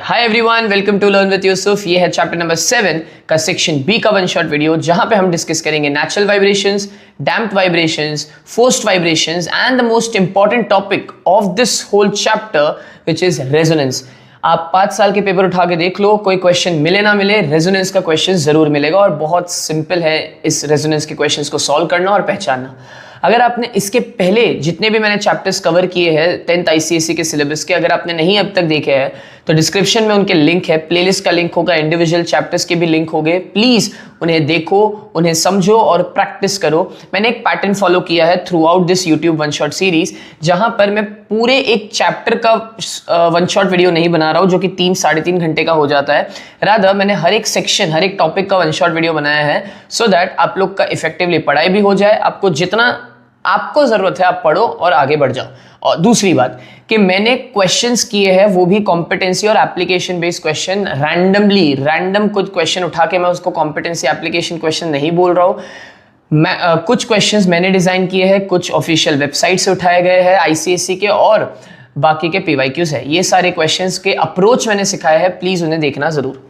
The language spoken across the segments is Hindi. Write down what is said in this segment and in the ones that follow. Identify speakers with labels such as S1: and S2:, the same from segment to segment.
S1: Hi everyone, welcome to learn with Yusuf. ये है चैप्टर नंबर 7 का सेक्शन बी का वन शॉट वीडियो, जहां पे हम डिस्कस करेंगे natural vibrations, damped vibrations, forced vibrations and the most important topic of this whole chapter which is resonance. आप 5 साल के पेपर उठा के देख लो, कोई क्वेश्चन मिले ना मिले, रेजोनेंस का क्वेश्चन जरूर मिलेगा और बहुत सिंपल है इस रेजोनेंस के क्वेश्चंस को सॉल्व करना और पहचानना। अगर आपने इसके पहले जितने भी मैंने चैप्टर्स कवर किए हैं 10th ICSE के सिलेबस के, अगर आपने नहीं अब तक देखे हैं तो डिस्क्रिप्शन में उनके लिंक है, प्लेलिस्ट का लिंक होगा, इंडिविजुअल चैप्टर्स के भी लिंक होंगे। प्लीज उन्हें देखो, उन्हें समझो और प्रैक्टिस करो। मैंने एक पैटर्न फॉलो किया है through out this YouTube one shot series, जहां पर मैं पूरे एक चैप्टर का वन शॉट वीडियो नहीं बना रहा हूं जो कि 3-3.5 घंटे का हो जाता है। रादर मैंने हर एक सेक्शन, हर एक टॉपिक का वन शॉट वीडियो बनाया है सो दैट आप लोग का इफेक्टिवली पढ़ाई भी हो जाए। आपको जितना आपको जरूरत है आप पढ़ो और आगे बढ़ जाओ। और दूसरी बात कि मैंने क्वेश्चंस किए हैं वो भी कॉम्पिटेंसी और एप्लीकेशन बेस्ड क्वेश्चन, रैंडम कुछ क्वेश्चन उठा के मैं उसको कॉम्पिटेंसी एप्लीकेशन क्वेश्चन नहीं बोल रहा हूं। कुछ क्वेश्चंस मैंने डिजाइन किए हैं, कुछ ऑफिशियल वेबसाइट से उठाए गए हैं ICSE के, और बाकी के PYQs है। ये सारे क्वेश्चंस के अप्रोच मैंने सिखाया है, प्लीज उन्हें देखना जरूर।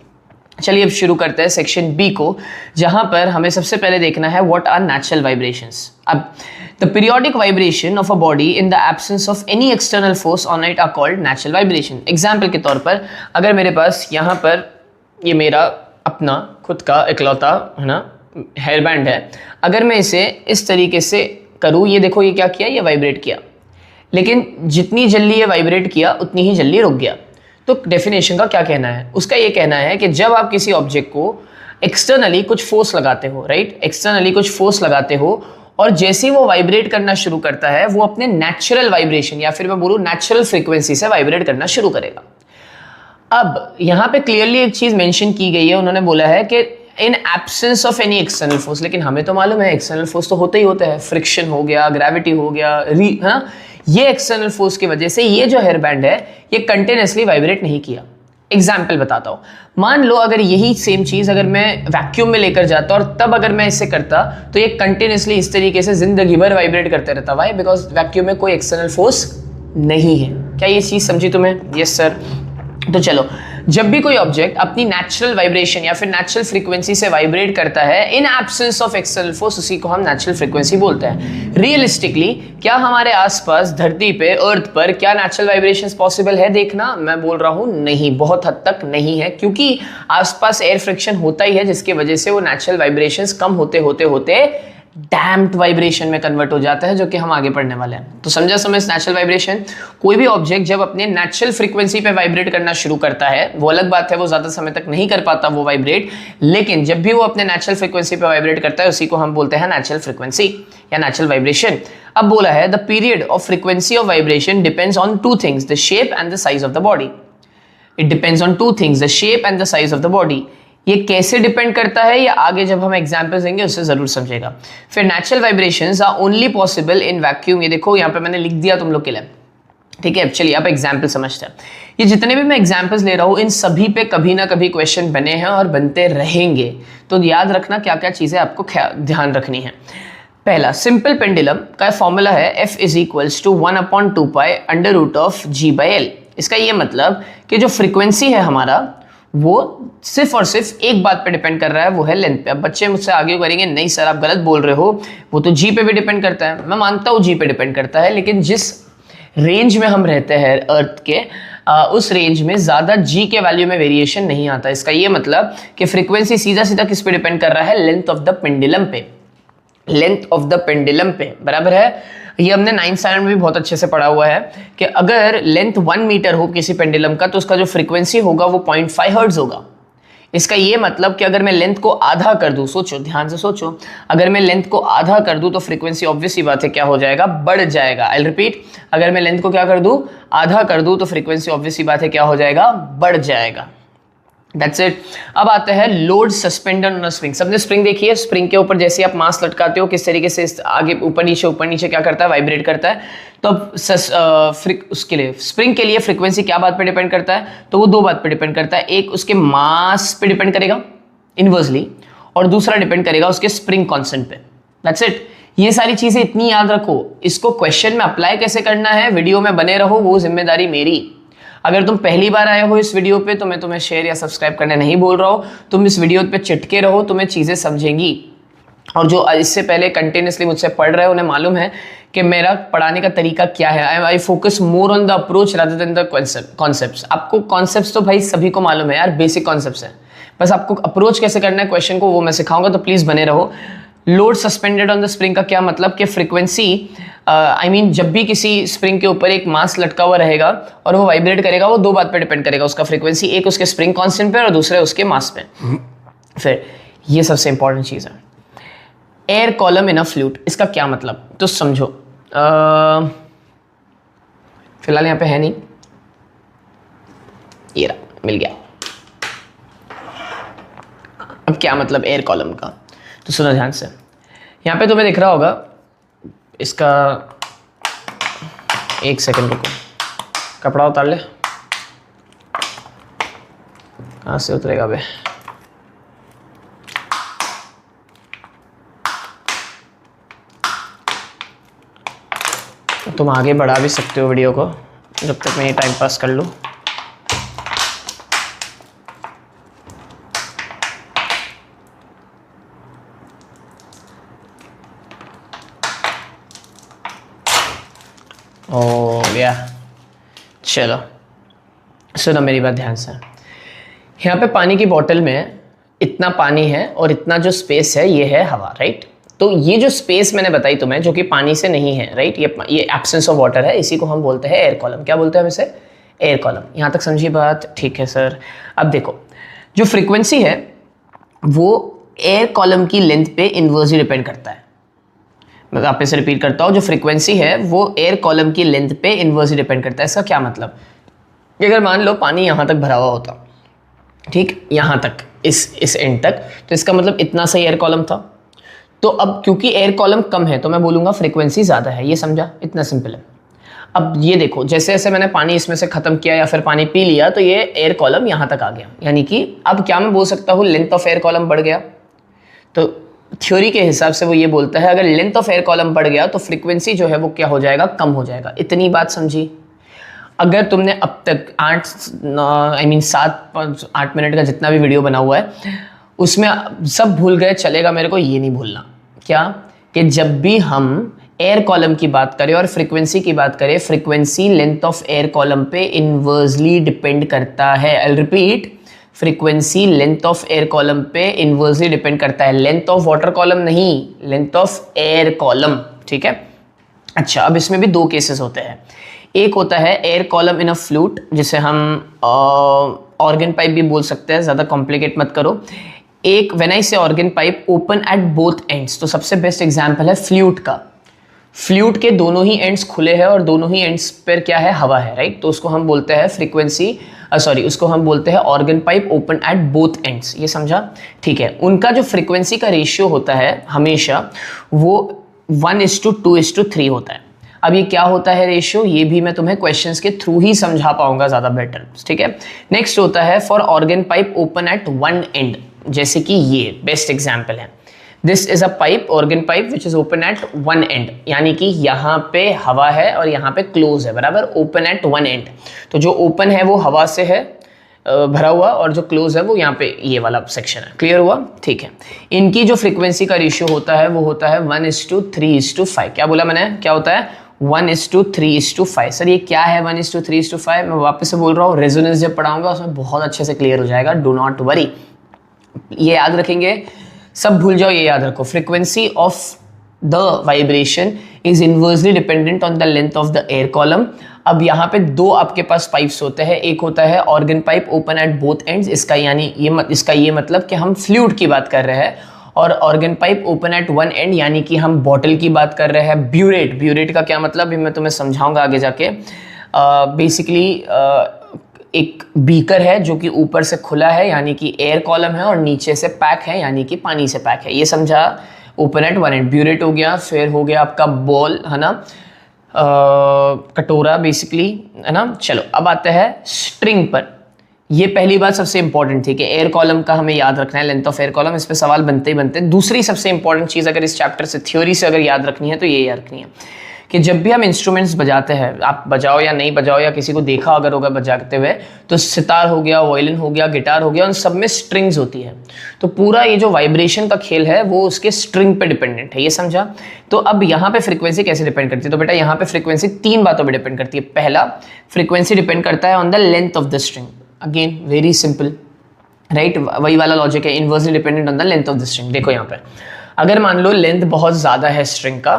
S1: चलिए अब शुरू करते हैं सेक्शन बी को, जहां पर हमें सबसे पहले देखना है व्हाट आर नेचुरल वाइब्रेशंस। अब the periodic vibration of a body in the absence of any external force on it are called natural vibration. Example के तौर पर अगर मेरे पास यहाँ पर ये मेरा अपना खुद का इकलौता है ना हेयर बैंड है, अगर मैं इसे इस तरीके से करूँ, ये देखो ये क्या किया, ये वाइब्रेट किया, लेकिन जितनी जल्दी ये वाइब्रेट किया उतनी ही जल्दी रुक गया। तो डेफिनेशन का क्या कहना है? उसका ये कहना है कि जब आप किसी ऑब्जेक्ट को एक्सटर्नली कुछ फोर्स लगाते हो, राइट, एक्सटर्नली कुछ फोर्स लगाते हो और जैसे ही वो वाइब्रेट करना शुरू करता है वो अपने नेचुरल वाइब्रेशन या फिर मैं बोलूं नेचुरल फ्रीक्वेंसी से वाइब्रेट करना शुरू करेगा। अब यहां पे क्लियरली एक चीज मेंशन की गई है, उन्होंने बोला है कि in absence of any external force, लेकिन हमें तो मालूम है एक्सटर्नल फोर्स तो होते ही होते हैं, फ्रिक्शन हो गया, ग्रेविटी हो गया, ये एक्सटर्नल फोर्स की वजह से ये जो हेयर बैंड है ये कंटिन्यूअसली वाइब्रेट नहीं किया। एग्जाम्पल बताता हूं, मान लो अगर यही सेम चीज अगर मैं वैक्यूम में लेकर जाता और तब अगर मैं इसे करता तो ये कंटिन्यूअसली इस तरीके से जिंदगी भर वाइब्रेट करते रहता। वाई? बिकॉज वैक्यूम में कोई एक्सटर्नल फोर्स नहीं है। क्या ये चीज समझी तुम्हें? Yes sir. तो चलो, जब भी कोई ऑब्जेक्ट अपनी नेचुरल वाइब्रेशन या फिर नेचुरल फ्रीक्वेंसी से वाइब्रेट करता है in absence of external force, उसी को हम नेचुरल फ्रीक्वेंसी बोलते हैं। रियलिस्टिकली क्या हमारे आसपास धरती पे, अर्थ पर क्या नेचुरल वाइब्रेशंस पॉसिबल है देखना? मैं बोल रहा हूं नहीं, बहुत हद तक नहीं है, क्योंकि आसपास एयर फ्रिक्शन होता ही है जिसकी वजह से वो नेचुरल वाइब्रेशंस कम होते होते होते डैम्प्ड वाइब्रेशन में कन्वर्ट हो जाता है, जो कि हम आगे पढ़ने वाले हैं। तो समझ नेचुरल वाइब्रेशन? कोई भी ऑब्जेक्ट जब अपने नेचुरल फ्रीक्वेंसी पे वाइब्रेट करना शुरू करता है, वो अलग बात है वो ज्यादा समय तक नहीं कर पाता वो वाइब्रेट, लेकिन जब भी वो अपने नेचुरल फ्रीक्वेंसी पे वाइब्रेट करता है उसी को हम बोलते हैं नेचुरल फ्रीक्वेंसी या नेचुरल वाइब्रेशन। अब बोला है the period of frequency of vibration depends on 2 things, the shape and the size of the body. It depends on 2 things, the shape and the size of the body. ये कैसे डिपेंड करता है ये आगे जब हम एग्जांपल्स देंगे उससे जरूर समझेगा। फिर natural vibrations are only possible in vacuum. ये देखो यहाँ पे मैंने लिख दिया तुम लोग के लिए, ठीक है। चलिए आप एग्जांपल समझते हैं। ये जितने भी मैं एग्जांपल्स ले रहा हूँ इन सभी पे कभी ना कभी क्वेश्चन बने हैं और बनते रहेंगे, तो याद रखना क्या क्या चीजें आपको ध्यान रखनी है। पहला, सिंपल पेंडुलम का फॉर्मूला है F = 1/2π√g/L। इसका ये मतलब कि जो फ्रीक्वेंसी है हमारा वो सिर्फ और सिर्फ एक बात पे डिपेंड कर रहा है, वो है लेंथ पे। अब बच्चे मुझसे आगे करेंगे नहीं सर आप गलत बोल रहे हो, वो तो जी पे भी डिपेंड करता है। मैं मानता हूँ जी पे डिपेंड करता है, लेकिन जिस रेंज में हम रहते हैं अर्थ के, उस रेंज में ज्यादा जी के वैल्यू में वेरिएशन नहीं आता। इसका ये मतलब कि फ्रीक्वेंसी सीधा सीधा किस पे डिपेंड कर रहा है? लेंथ ऑफ द पेंडुलम पे, लेंथ ऑफ द पेंडुलम पे, बराबर है। ये हमने 9th स्टैंडर्ड में भी बहुत अच्छे से पढ़ा हुआ है कि अगर लेंथ 1 मीटर हो किसी पेंडुलम का तो उसका जो फ्रीक्वेंसी होगा वो 0.5 हर्ट्ज होगा। इसका ये मतलब कि अगर मैं लेंथ को आधा कर दूं, सोचो ध्यान से सोचो, अगर मैं लेंथ को आधा कर दूं तो फ्रीक्वेंसी ऑब्वियसली बात है क्या हो जाएगा? बढ़ जाएगा। आई रिपीट, अगर मैं लेंथ को क्या कर दूं? आधा कर दूं तो फ्रीक्वेंसी ऑब्वियसली बात है क्या हो जाएगा? बढ़ जाएगा। That's it। अब आता है load suspended on a spring. सबने स्प्रिंग देखी है? स्प्रिंग के ऊपर जैसे आप मास लटकाते हो किस तरीके से आगे ऊपर नीचे क्या करता है? वाइब्रेट करता है। तो अब उसके लिए स्प्रिंग के लिए फ्रीक्वेंसी क्या बात पे डिपेंड करता है? तो वो 2 बात पे डिपेंड करता है। एक उसके मास पे डिपेंड करेगा इनवर्सली, और दूसरा डिपेंड करेगा उसके स्प्रिंग कांस्टेंट पे। That's it। ये सारी चीजें इतनी याद रखो। इसको क्वेश्चन में अप्लाई कैसे करना है, वीडियो में बने रहो, वो जिम्मेदारी मेरी। अगर तुम पहली बार आए हो इस वीडियो पे तो मैं तुम्हें शेयर या सब्सक्राइब करने नहीं बोल रहा हूँ, तुम इस वीडियो पे चिटके रहो, तुम्हें चीज़ें समझेंगी। और जो इससे पहले कंटिन्यूसली मुझसे पढ़ रहे हैं उन्हें मालूम है कि मेरा पढ़ाने का तरीका क्या है। I focus more on the approach rather than the concepts. आपको कॉन्सेप्ट्स तो भाई सभी को मालूम है यार, बेसिक कॉन्सेप्ट्स है, बस आपको अप्रोच कैसे करना है क्वेश्चन को वो मैं सिखाऊंगा, तो प्लीज़ बने रहो। Load suspended on the spring का क्या मतलब कि फ्रीक्वेंसी जब भी किसी स्प्रिंग के ऊपर एक मास लटका हुआ रहेगा और वो वाइब्रेट करेगा, वो दो बात पे डिपेंड करेगा उसका फ्रीक्वेंसी, एक उसके स्प्रिंग कांस्टेंट पे और दूसरे उसके मास पे। फिर ये सबसे इंपॉर्टेंट चीज़ है, air column in a fluid, इसका क्या मतलब तो समझो। फिलहाल यहाँ पे है नहीं, ये रहा, मिल गया। अब क्या मतलब एयर कॉलम का, तो सुनो ध्यान से। यहाँ पे तुम्हें दिख रहा होगा इसका, एक सेकंड रुको, कपड़ा उतार ले, कहाँ से उतरेगा बे। तुम आगे बढ़ा भी सकते हो वीडियो को जब तक मैं ये टाइम पास कर लूँ। हो गया, चलो सुनो मेरी बात ध्यान से। यहाँ पे पानी की बोतल में इतना पानी है और इतना जो स्पेस है ये है हवा, राइट। तो ये जो स्पेस मैंने बताई तुम्हें जो कि पानी से नहीं है, राइट, ये एब्सेंस ऑफ वाटर है, इसी को हम बोलते हैं एयर कॉलम। क्या बोलते हैं हम इसे? Air column. यहाँ तक समझी बात? ठीक है सर। अब देखो जो फ्रीक्वेंसी है वो एयर कॉलम की लेंथ पे इन्वर्सली डिपेंड करता है। मैं वापस से रिपीट करता हूँ, जो फ्रीक्वेंसी है वो एयर कॉलम की लेंथ पे इन्वर्सली डिपेंड करता है। इसका क्या मतलब कि अगर मान लो पानी यहाँ तक भरा हुआ होता, ठीक, यहाँ तक, इस एंड तक, तो इसका मतलब इतना सही एयर कॉलम था। तो अब क्योंकि एयर कॉलम कम है तो मैं बोलूँगा फ्रीक्वेंसी ज़्यादा है, ये समझा? इतना सिंपल है। अब ये देखो जैसे जैसे मैंने पानी इसमें से ख़त्म किया या फिर पानी पी लिया तो ये एयर कॉलम यहाँ तक आ गया, यानी कि अब क्या मैं बोल सकता हूँ, लेंथ ऑफ एयर कॉलम बढ़ गया। तो थ्योरी के हिसाब से वो ये बोलता है अगर लेंथ ऑफ एयर कॉलम बढ़ गया तो फ्रीक्वेंसी जो है वो क्या हो जाएगा, कम हो जाएगा। इतनी बात समझी? अगर तुमने अब तक 7-8 मिनट का जितना भी वीडियो बना हुआ है उसमें सब भूल गए चलेगा, मेरे को ये नहीं भूलना क्या कि जब भी हम एयर कॉलम की बात करें और फ्रीक्वेंसी की बात करें, frequency length of air column पे इनवर्सली डिपेंड करता है। I repeat, frequency length of air column पे इनवर्सली डिपेंड करता है, लेंथ ऑफ वाटर कॉलम नहीं, लेंथ ऑफ एयर कॉलम, ठीक है। अच्छा, अब इसमें भी दो केसेस होते हैं। एक होता है air column in a fluid, जिसे हम ऑर्गन पाइप भी बोल सकते हैं, ज़्यादा कॉम्प्लिकेट मत करो। एक व्हेन आई से organ pipe open at both ends, तो सबसे बेस्ट एग्जांपल है फ्लूइड का। फ्लूइड के दोनों ही एंड्स खुले हैं और दोनों ही एंड्स पर क्या है, हवा है, राइट। तो उसको हम बोलते हैं उसको हम बोलते हैं organ pipe open at both ends, ये समझा? ठीक है। उनका जो फ्रीक्वेंसी का रेशियो होता है हमेशा वो 1:2:3 होता है। अब ये क्या होता है रेशियो, ये भी मैं तुम्हें क्वेश्चंस के थ्रू ही समझा पाऊंगा ज़्यादा बेटर, ठीक है। नेक्स्ट होता है for organ pipe open at one and, जैसे कि ये बेस्ट एग्जाम्पल है। This is a pipe, organ pipe which is open at one and, यानी कि यहाँ पे हवा है और यहाँ पे क्लोज है, बराबर, ओपन एट वन एंड। तो जो ओपन है वो हवा से है भरा हुआ और जो क्लोज है वो यहाँ पे ये वाला सेक्शन है। क्लियर हुआ? ठीक है। इनकी जो फ्रीक्वेंसी का रेशियो होता है वो होता है 1:3:5। क्या बोला मैंने, क्या होता है? 1:3:5। सर ये क्या है 1:3:5? मैं वापस से बोल रहा हूँ, रेजोनेंस जब पढ़ाऊंगा उसमें बहुत अच्छे से क्लियर हो जाएगा, डू नॉट वरी। ये याद रखेंगे, सब भूल जाओ, ये याद रखो। Frequency of the vibration is inversely dependent on the length of the air column. अब यहाँ पे दो आपके पास पाइप्स होते हैं, एक होता है organ pipe open at both ends, इसका ये मतलब कि हम फ्लूइड की बात कर रहे हैं, और organ pipe open at one and यानी कि हम बॉटल की बात कर रहे हैं। ब्यूरेट का क्या मतलब मैं तुम्हें समझाऊंगा आगे जाके। बेसिकली एक बीकर है जो कि ऊपर से खुला है यानी कि एयर कॉलम है, और नीचे से पैक है यानी कि पानी से पैक है, ये समझा? Open at one and burette हो गया। फिर हो गया आपका बॉल, है ना, कटोरा बेसिकली, है ना। चलो अब आते हैं स्ट्रिंग पर। ये पहली बात सबसे इंपॉर्टेंट थी कि एयर कॉलम का हमें याद रखना है, लेंथ ऑफ एयर कॉलम, इस पे सवाल बनते ही बनते। दूसरी सबसे इंपॉर्टेंट चीज़ अगर इस चैप्टर से थ्योरी से अगर याद रखनी है तो ये याद रखनी है कि जब भी हम इंस्ट्रूमेंट्स बजाते हैं, आप बजाओ या नहीं बजाओ या किसी को देखा अगर होगा बजाते हुए, तो सितार हो गया, वायलिन हो गया, गिटार हो गया, उन सब में स्ट्रिंग्स होती है। तो पूरा ये जो वाइब्रेशन का खेल है वो उसके स्ट्रिंग पे डिपेंडेंट है, ये समझा। तो अब यहाँ पे फ्रीक्वेंसी कैसे डिपेंड करती है? तो बेटा यहाँ पे फ्रीक्वेंसी 3 बातों पे डिपेंड करती है। पहला, फ्रीक्वेंसी डिपेंड करता है on the length of the string. Again very simple, right, वही वाला लॉजिक है, inversely dependent on the length of the string. देखो यहाँ पे अगर मान लो लेंथ बहुत ज़्यादा है स्ट्रिंग का,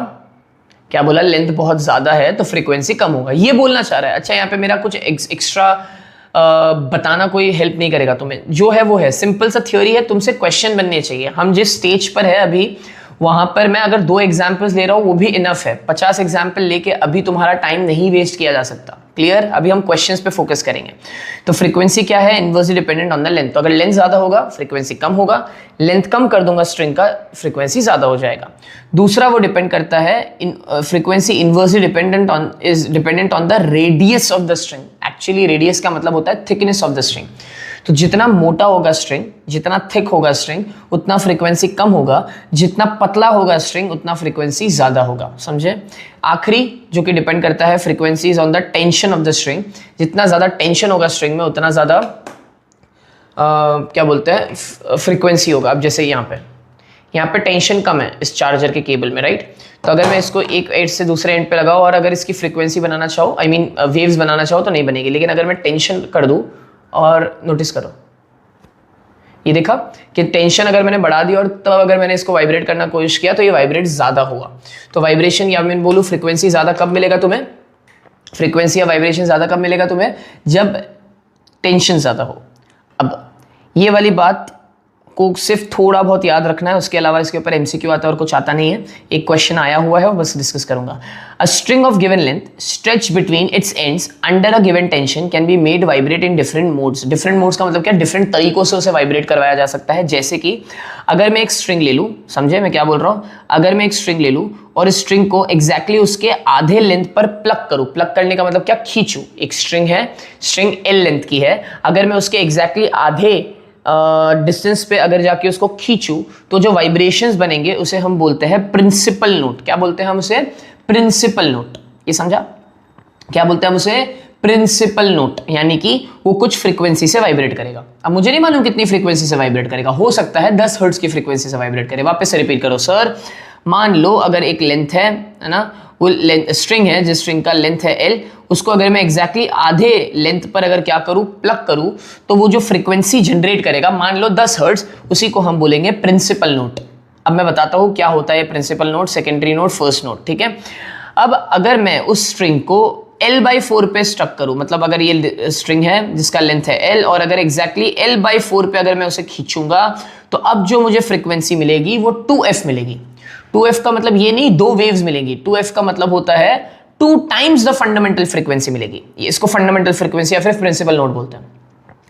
S1: क्या बोला, लेंथ बहुत ज़्यादा है तो फ्रीक्वेंसी कम होगा, ये बोलना चाह रहा है। अच्छा, यहाँ पे मेरा कुछ एक्स्ट्रा बताना कोई हेल्प नहीं करेगा तुम्हें, जो है वो है, सिंपल सा थ्योरी है, तुमसे क्वेश्चन बनने चाहिए। हम जिस स्टेज पर है अभी, वहां पर मैं अगर 2 एग्जाम्पल्स ले रहा हूँ वो भी इनफ है। 50 एग्जाम्पल लेके अभी तुम्हारा टाइम नहीं वेस्ट किया जा सकता। क्लियर? अभी हम क्वेश्चंस पे फोकस करेंगे। तो फ्रीक्वेंसी क्या है? Inversely dependent on the length. तो अगर लेंथ ज्यादा होगा फ्रीक्वेंसी कम होगा, लेंथ कम कर दूंगा स्ट्रिंग का, फ्रीक्वेंसी ज्यादा हो जाएगा। दूसरा वो डिपेंड करता है, frequency inversely dependent on the radius of the string. Actually radius का मतलब होता है थिकनेस ऑफ द स्ट्रिंग। तो जितना मोटा होगा स्ट्रिंग, जितना थिक होगा स्ट्रिंग, उतना फ्रीक्वेंसी कम होगा, जितना पतला होगा स्ट्रिंग उतना फ्रीक्वेंसी ज्यादा होगा। समझे? आखिरी जो कि डिपेंड करता है frequency is on the tension of the string. जितना ज्यादा टेंशन होगा स्ट्रिंग में उतना ज्यादा क्या बोलते हैं फ्रीक्वेंसी होगा। अब जैसे यहाँ पे टेंशन कम है इस चार्जर के केबल में, राइट? तो अगर मैं इसको एक एंड से दूसरे एंड पे लगाऊं और अगर इसकी फ्रीक्वेंसी बनाना चाहो, आई मीन वेव्स बनाना चाहो, तो नहीं बनेगी। लेकिन अगर मैं टेंशन कर दूं, और नोटिस करो, ये देखा कि टेंशन अगर मैंने बढ़ा दी और तब अगर मैंने इसको वाइब्रेट करना कोशिश किया तो ये वाइब्रेट ज्यादा हुआ। तो वाइब्रेशन या मैं बोलूं फ्रीक्वेंसी ज्यादा कब मिलेगा तुम्हें? फ्रीक्वेंसी या वाइब्रेशन ज्यादा कब मिलेगा तुम्हें? जब टेंशन ज्यादा हो। अब ये वाली बात को सिर्फ थोड़ा बहुत याद रखना है, उसके अलावा इसके ऊपर एमसीक्यू आता है और कुछ आता नहीं है। एक क्वेश्चन आया हुआ है और बस डिस्कस करूंगा। A string of given length stretch between its ends under a given tension can be made vibrate in different modes. Different modes का मतलब क्या? डिफरेंट तरीकों से उसे वाइब्रेट करवाया जा सकता है। जैसे कि अगर मैं एक स्ट्रिंग ले लूं, समझे मैं क्या बोल रहा हूं? अगर मैं एक स्ट्रिंग ले लूं और इस स्ट्रिंग को एग्जैक्टली उसके आधे लेंथ पर प्लग करूं, प्लग करने का मतलब क्या? खींचूं। एक स्ट्रिंग है, स्ट्रिंग एल लेंथ की है, अगर मैं उसके एग्जैक्टली आधे डिस्टेंस पे अगर जाके उसको खींचूं तो जो वाइब्रेशंस बनेंगे उसे हम बोलते हैं प्रिंसिपल नोट। क्या बोलते हैं हम उसे? Principal note. ये समझा? क्या बोलते हैं हम उसे? Principal note. यानी कि वो कुछ फ्रीक्वेंसी से वाइब्रेट करेगा। अब मुझे नहीं मालूम कितनी फ्रीक्वेंसी से वाइब्रेट करेगा, हो सकता है 10 हर्ट्ज की फ्रीक्वेंसी से वाइब्रेट करे। वापस से रिपीट करो सर। मान लो अगर एक लेंथ है ना, वो स्ट्रिंग है, जिस स्ट्रिंग का लेंथ है एल, उसको अगर मैं एग्जैक्टली आधे लेंथ पर अगर क्या करूं, प्लग करूं, तो वो जो फ्रीक्वेंसी जनरेट करेगा, मान लो 10 हर्ट्ज, उसी को हम बोलेंगे प्रिंसिपल नोट। अब मैं बताता हूं क्या होता है principal note, secondary note, first note, ठीक है? अब अगर मैं उस स्ट्रिंग को L/4 पे स्टक करूं, मतलब अगर ये स्ट्रिंग है जिसका लेंथ है L और अगर एग्जैक्टली L/4 पे अगर मैं उसे खींचूंगा, तो अब जो मुझे फ्रीक्वेंसी मिलेगी वो 2f मिलेगी। 2f का मतलब ये नहीं 2 वेव्स मिलेंगी, 2f का मतलब होता है 2 टाइम्स द फंडामेंटल फ्रीक्वेंसी मिलेगी। इसको फंडामेंटल फ्रीक्वेंसी या फिर प्रिंसिपल नोट बोलते हैं।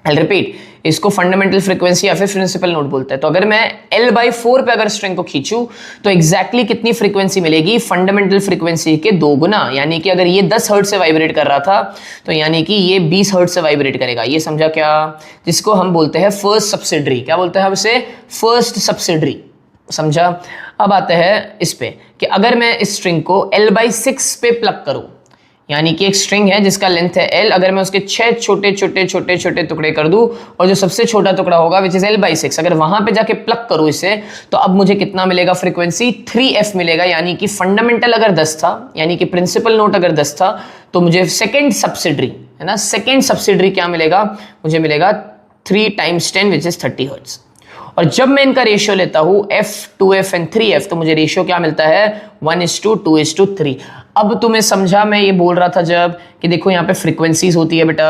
S1: I'll रिपीट, इसको फंडामेंटल फ्रीक्वेंसी या फिर प्रिंसिपल नोट बोलते हैं। तो अगर मैं L/4 पे अगर स्ट्रिंग को खींचूं तो एग्जैक्टली कितनी फ्रीक्वेंसी मिलेगी? फंडामेंटल फ्रीक्वेंसी के 2 गुना। यानी कि अगर ये 10 हर्ट्ज से वाइब्रेट कर रहा था तो यानी कि ये 20 हर्ट्ज से वाइब्रेट करेगा। ये समझा क्या? जिसको हम बोलते हैं फर्स्ट सब्सिडरी। क्या बोलते हैं हम इसे? First subsidiary. समझा? अब आते हैं इस पे कि अगर मैं इस स्ट्रिंग को L/6 पे प्लग करूं, यानी कि एक स्ट्रिंग है जिसका लेंथ है L, अगर मैं उसके 6 छोटे छोटे छोटे छोटे टुकड़े कर दूं और जो सबसे छोटा टुकड़ा होगा विच इज L/6, अगर वहां पे जाके प्लग करूं इसे, तो अब मुझे कितना मिलेगा? फ्रीक्वेंसी 3f मिलेगा। यानी कि फंडामेंटल अगर 10 था, यानी कि प्रिंसिपल नोट अगर 10 था, तो मुझे सेकेंड सब्सिडरी है ना, सेकेंड सब्सिडरी क्या मिलेगा? मुझे मिलेगा 3 × 10 विच इज 30 हर्ट्ज। और जब मैं इनका रेशियो लेता हूं f, 2f एंड 3f, तो मुझे रेशियो क्या मिलता है? 1:2:3। अब तुम्हें समझा मैं ये बोल रहा था जब कि देखो यहाँ पे फ्रीक्वेंसीज होती है बेटा,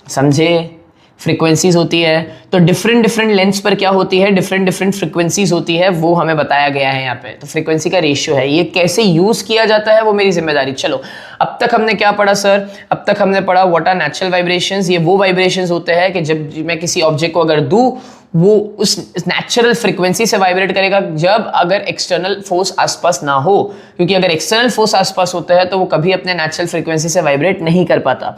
S1: समझे? फ्रीक्वेंसीज होती है तो डिफरेंट डिफरेंट लेंथ्स पर क्या होती है? डिफरेंट डिफरेंट फ्रीक्वेंसीज होती है, वो हमें बताया गया है यहाँ पे। तो फ्रीक्वेंसी का रेशियो है, ये कैसे यूज किया जाता है वो मेरी जिम्मेदारी। चलो अब तक हमने क्या पढ़ा सर? अब तक हमने पढ़ा व्हाट आर नेचुरल वाइब्रेशंस। ये वो वाइब्रेशंस होते हैं कि जब मैं किसी ऑब्जेक्ट को अगर दूं, वो उस नेचुरल फ्रीक्वेंसी से वाइब्रेट करेगा जब अगर एक्सटर्नल फोर्स आसपास ना हो, क्योंकि अगर एक्सटर्नल फोर्स आसपास होता है तो वो कभी अपने नेचुरल फ्रीक्वेंसी से वाइब्रेट नहीं कर पाता।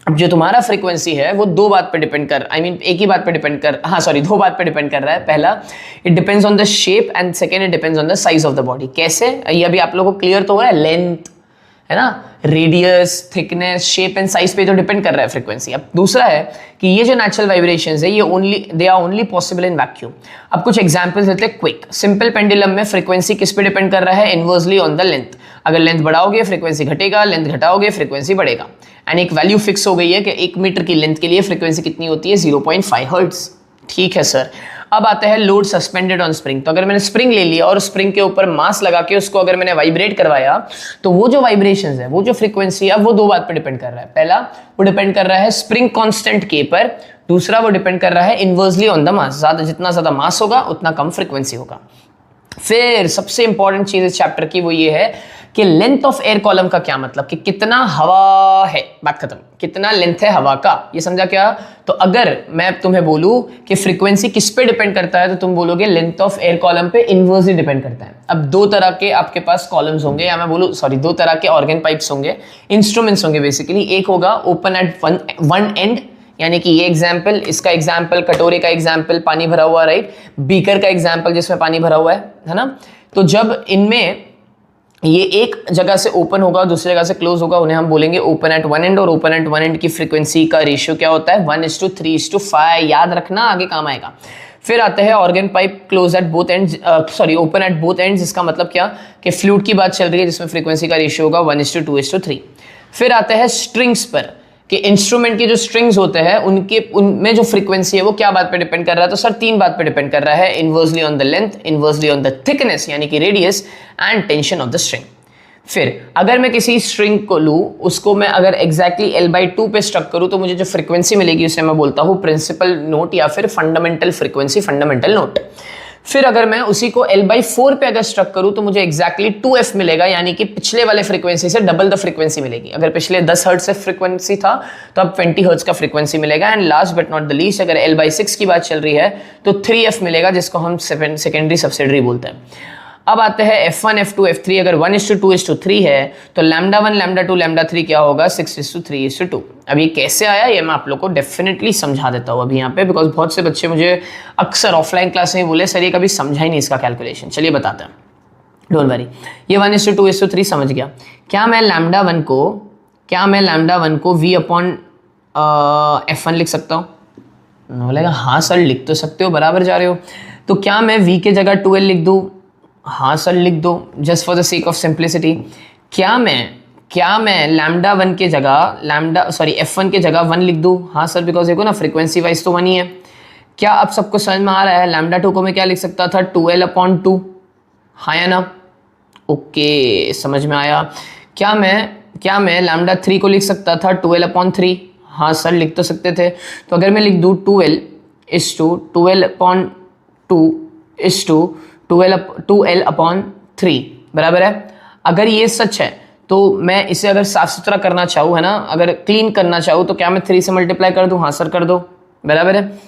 S1: अब जो तुम्हारा फ्रीक्वेंसी है वो दो बात पे डिपेंड कर एक ही बात पे डिपेंड कर दो बात पे डिपेंड कर रहा है। पहला, it depends on the shape, and second, it depends on the size of the body. कैसे, ये अभी आप लोगों को क्लियर तो हो रहा है, लेंथ है ना, radius, thickness, shape and size पे तो डिपेंड कर रहा है फ्रीक्वेंसी। अब दूसरा है कि ये जो नेचुरल वाइब्रेशंस है ये they are only possible in vacuum. अब कुछ एग्जांपल्स देते हैं क्विक। सिंपल पेंडुलम में फ्रीक्वेंसी किस पे डिपेंड कर रहा है? Inversely on the length. अगर लेंथ बढ़ाओगे फ्रीक्वेंसी घटेगा, लेंथ घटाओगे फ्रीक्वेंसी बढ़ेगा। एंड एक वैल्यू फिक्स हो गई है कि 1 मीटर की लेंथ के लिए फ्रीक्वेंसी कितनी होती है? 0.5 हर्ट्ज। ठीक है सर। अब आता है लोड सस्पेंडेड ऑन स्प्रिंग। तो अगर मैंने स्प्रिंग ले लिया और स्प्रिंग के ऊपर मास लगा के उसको अगर मैंने वाइब्रेट करवाया, तो वो जो वाइब्रेशंस है, वो जो फ्रीक्वेंसी है, वो दो बात पर डिपेंड कर रहा है। पहला, वो डिपेंड कर रहा है स्प्रिंग कांस्टेंट के पर। दूसरा, वो डिपेंड कर रहा है इनवर्सली ऑन द मास। जितना ज्यादा मास होगा उतना कम फ्रीक्वेंसी होगा। फिर सबसे इंपॉर्टेंट चीज इस चैप्टर की वो ये है कि लेंथ ऑफ एयर कॉलम का क्या मतलब, कि कितना हवा है, बात खत्म। कितना लेंथ है हवा का, ये समझा क्या? तो अगर मैं तुम्हें बोलूं कि फ्रीक्वेंसी किस पे डिपेंड करता है, तो तुम बोलोगे लेंथ ऑफ एयर कॉलम पे इनवर्सली डिपेंड करता है। अब दो तरह के आपके पास कॉलम्स होंगे, या मैं बोलूं दो तरह के ऑर्गन पाइप्स होंगे, इंस्ट्रूमेंट्स होंगे बेसिकली। एक होगा ओपन एट वन एंड, यानी कि ये एग्जाम्पल, इसका एग्जाम्पल, कटोरे का एग्जाम्पल, पानी भरा हुआ, राइट, बीकर का एग्जाम्पल जिसमें पानी भरा हुआ है ना। तो जब इनमें ये एक जगह से ओपन होगा, दूसरी जगह से क्लोज होगा, उन्हें हम बोलेंगे ओपन एट वन एंड। और ओपन एट वन एंड की फ्रीक्वेंसी का रेशियो क्या होता है? 1:3:5। याद रखना, आगे काम आएगा। फिर आते हैं organ pipe close at both ends, open at both ends. इसका मतलब क्या कि फ्लूइड की बात चल रही है जिसमें फ्रीक्वेंसी का रेशियो होगा 1:2:3। फिर आते हैं स्ट्रिंग्स पर, कि इंस्ट्रूमेंट के जो स्ट्रिंग्स होते हैं उनमें जो फ्रीक्वेंसी है वो क्या बात पे डिपेंड कर रहा है? तो सर 3 बात पे डिपेंड कर रहा है, inversely on the length, inversely on the thickness यानी कि radius, and tension of the string. फिर अगर मैं किसी स्ट्रिंग को लूं, उसको मैं अगर एग्जैक्टली L/2 पे स्ट्रक करूं, तो मुझे जो फ्रीक्वेंसी मिलेगी उसे मैं बोलता हूं प्रिंसिपल नोट या फिर फंडामेंटल फ्रीक्वेंसी, फंडामेंटल नोट। फिर अगर मैं उसी को L/4 पे अगर स्ट्रक करूं, तो मुझे एग्जैक्टली 2f मिलेगा, यानी कि पिछले वाले फ्रीक्वेंसी से डबल द फ्रीक्वेंसी मिलेगी। अगर पिछले 10 हर्ट्ज से फ्रीक्वेंसी था तो अब 20 हर्ट्ज का फ्रीक्वेंसी मिलेगा। And last but not the least, अगर L/6 की बात चल रही है तो 3f मिलेगा, जिसको हम सेकेंडरी सब्सिडरी बोलते हैं। अब आते हैं F1, F2, F3। अगर 1:2:3 है तो λ1, λ2, λ3 क्या होगा? 6:3:2। अब ये कैसे आया, ये मैं आप लोग को डेफिनेटली समझा देता हूँ अभी यहाँ पे, बिकॉज बहुत से बच्चे मुझे अक्सर ऑफलाइन क्लास में बोले सर ये कभी समझा ही नहीं इसका कैलकुलेशन। चलिए बताते हैं, डोंट वरी। ये 1:2:3 समझ गया। क्या मैं λ1 को V/F1 लिख सकता हूँ? बोलेगा हाँ सर लिख तो सकते हो, बराबर जा रहे हो। तो क्या मैं V के जगह 2L लिख दूँ? हाँ सर लिख दो, just for the sake of simplicity. क्या मैं λ1 के जगह F1 के जगह 1 लिख दूँ? हाँ सर, बिकॉज देखो ना फ्रीक्वेंसी वाइज तो 1 ही है। क्या अब सबको समझ में आ रहा है? λ2 को मैं क्या लिख सकता था? 2L/2। हाँ या ना? ओके, समझ में आया। क्या मैं λ3 को लिख सकता था 2L/3? हाँ सर लिख तो सकते थे। तो अगर मैं लिख दूँ 2L/3 बराबर है। अगर ये सच है तो मैं इसे अगर साफ सुथरा करना चाहूँ, है ना, अगर क्लीन करना चाहूँ, तो क्या मैं 3 से मल्टीप्लाई कर दूँ? हाँ सर कर दो, बराबर है।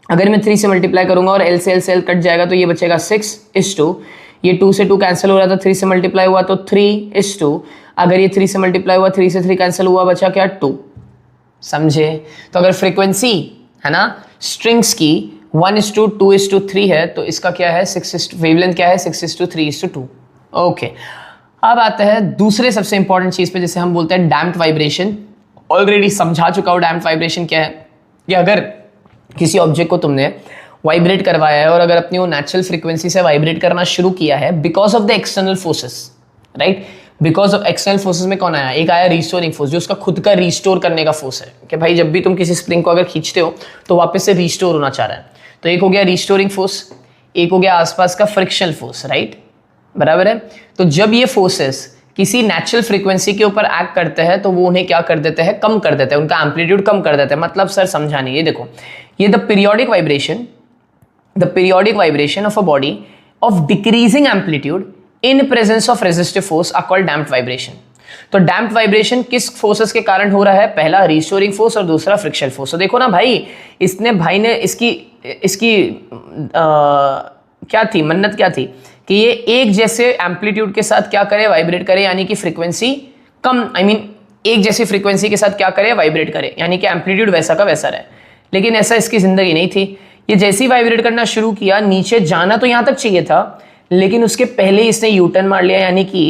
S1: अगर मैं 3 से मल्टीप्लाई करूंगा और L से L कट जाएगा तो ये बचेगा 6:2। ये 2 से 2 कैंसिल हो रहा था, 3 से मल्टीप्लाई हुआ तो 3:2। अगर ये 3 से मल्टीप्लाई हुआ, 3 से 3 कैंसिल हुआ, बचा क्या? 2। समझे? तो अगर फ्रीक्वेंसी है ना स्ट्रिंग्स की 1:2:3 है तो इसका क्या है? वेवलेंथ क्या है? 6:3:2। ओके, अब आता है दूसरे सबसे इंपॉर्टेंट चीज पे, जिसे हम बोलते हैं डैम्प्ड वाइब्रेशन। ऑलरेडी समझा चुका हूं डैम्प्ड वाइब्रेशन क्या है। कि अगर किसी ऑब्जेक्ट को तुमने वाइब्रेट करवाया है और अगर अपनी वो नेचुरल फ्रीक्वेंसी से वाइब्रेट करना शुरू किया है because of the external forces, right, because of external forces में कौन आया? एक आया रिस्टोरिंग फोर्स, जो उसका खुद का रिस्टोर करने का फोर्स है कि भाई जब भी तुम किसी स्प्रिंग को अगर खींचते हो तो वापस से रिस्टोर होना चाह रहा है। तो एक हो गया रिस्टोरिंग फोर्स, एक हो गया आसपास का फ्रिक्शनल फोर्स, राइट, बराबर है। तो जब ये फोर्सेस किसी नेचुरल फ्रीक्वेंसी के ऊपर एक्ट करते हैं तो वो उन्हें क्या कर देते हैं? कम कर देते हैं, उनका एम्पलीट्यूड कम कर देते हैं। मतलब सर समझा नहीं, ये देखो, ये the periodic vibration of a body of decreasing amplitude in presence of resistive force are called damped vibration. तो डैम्प्ड वाइब्रेशन किस फोर्सेस के कारण हो रहा है? पहला रिस्टोरिंग फोर्स और दूसरा फ्रिक्शनल फोर्स। तो देखो ना भाई, इसकी क्या थी मन्नत, क्या थी कि ये एक जैसे एम्पलीट्यूड के साथ क्या करे? वाइब्रेट करे, यानी कि फ्रीक्वेंसी कम, एक जैसी फ्रीक्वेंसी के साथ क्या करे, वाइब्रेट करे, यानी कि एम्पलीट्यूड वैसा का वैसा रहे। लेकिन ऐसा इसकी जिंदगी नहीं थी। ये जैसे ही वाइब्रेट करना शुरू किया, नीचे जाना तो यहां तक चाहिए था, लेकिन उसके पहले इसने यू टर्न मार लिया, यानी कि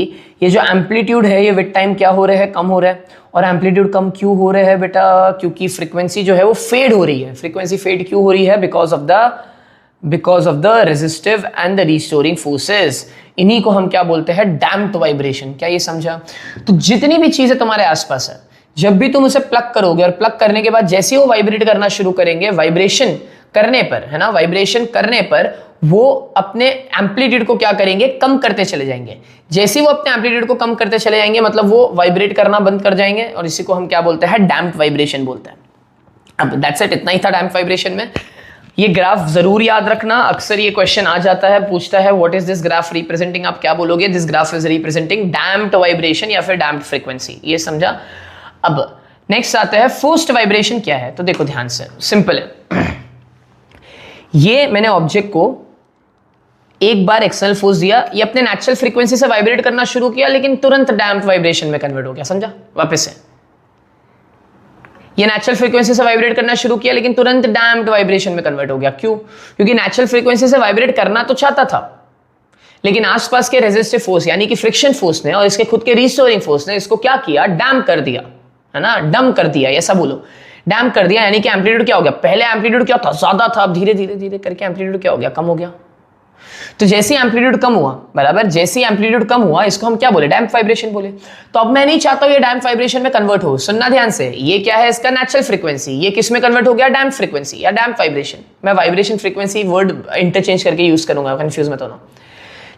S1: ये जो एम्पलीट्यूड है ये विद टाइम क्या हो रहा है, कम हो रहा है। और एम्पलीट्यूड कम क्यों हो रहा है बेटा, क्योंकि फ्रीक्वेंसी जो है वो फेड हो रही है। फ्रीक्वेंसी फेड क्यों हो रही है, because of the resistive and the restoring forces. इन्हीं को हम क्या बोलते हैं, डैम्प्ड वाइब्रेशन। क्या ये समझा? तो जितनी भी चीजें तुम्हारे आसपास है, जब भी तुम उसे प्लग करोगे और प्लग करने के बाद जैसे ही वो वाइब्रेट करना शुरू करेंगे, वाइब्रेशन करने पर, है ना, वाइब्रेशन करने पर वो अपने एम्पलीट्यूड को क्या करेंगे, कम करते चले जाएंगे। जैसे ही वो अपने एम्पलीट्यूड को कम करते चले जाएंगे, मतलब वो वाइब्रेट करना बंद कर जाएंगे, और इसी को हम क्या बोलते हैं, डैम्प्ड वाइब्रेशन बोलते हैं। अब दैट्स इट, इतना ही था डैम्प्ड वाइब्रेशन में। ये ग्राफ जरूर याद रखना, अक्सर ये क्वेश्चन आ जाता है, पूछता है what is this graph representing, आप क्या बोलोगे, this graph is representing damped vibration या फिर डैम्प्ड फ्रीक्वेंसी। ये समझा? अब नेक्स्ट आता है फोर्स्ड वाइब्रेशन क्या है। तो देखो ध्यान से, सिंपल है। ये मैंने ऑब्जेक्ट को एक बार एक्सटर्नल फोर्स दिया, ये अपने नेचुरल फ्रीक्वेंसी से वाइब्रेट करना शुरू किया, लेकिन तुरंत डैम्प्ड वाइब्रेशन में कन्वर्ट हो गया। समझा? वापस से, ये नेचुरल फ्रीक्वेंसी से वाइब्रेट करना शुरू किया, लेकिन तुरंत डैम्प्ड वाइब्रेशन में कन्वर्ट हो गया। क्यों? क्योंकि नेचुरल फ्रीक्वेंसी से वाइब्रेट करना तो चाहता था, लेकिन आसपास के रेजिस्टिव फोर्स यानी कि फ्रिक्शन फोर्स ने और इसके खुद के रिस्टोरिंग फोर्स ने इसको क्या किया, डैम्प कर दिया, है ना, डम कर दिया, ऐसा बोलो, डैम्प कर दिया। यानी कि एम्पलीट्यूड क्या हो गया, पहले एम्पलीट्यूड क्या था, ज्यादा था, अब धीरे धीरे धीरे करके एम्पलीट्यूड क्या हो गया, कम हो गया। तो जैसे ही एम्पलीट्यूड कम हुआ, बराबर, जैसे ही एम्पलीट्यूड कम हुआ, इसको हम क्या बोले, डैम्प वाइब्रेशन बोले। तो अब मैं नहीं चाहता हूं ये डैम्प वाइब्रेशन में कन्वर्ट हो। सुनना ध्यान से, ये क्या है, इसका नेचुरल फ्रीक्वेंसी, ये किस में कन्वर्ट हो गया, डैम्प फ्रीक्वेंसी या डैम्प वाइब्रेशन। मैं वाइब्रेशन फ्रीक्वेंसी वर्ड इंटरचेंज करके यूज करूंगा, कंफ्यूज मत होना।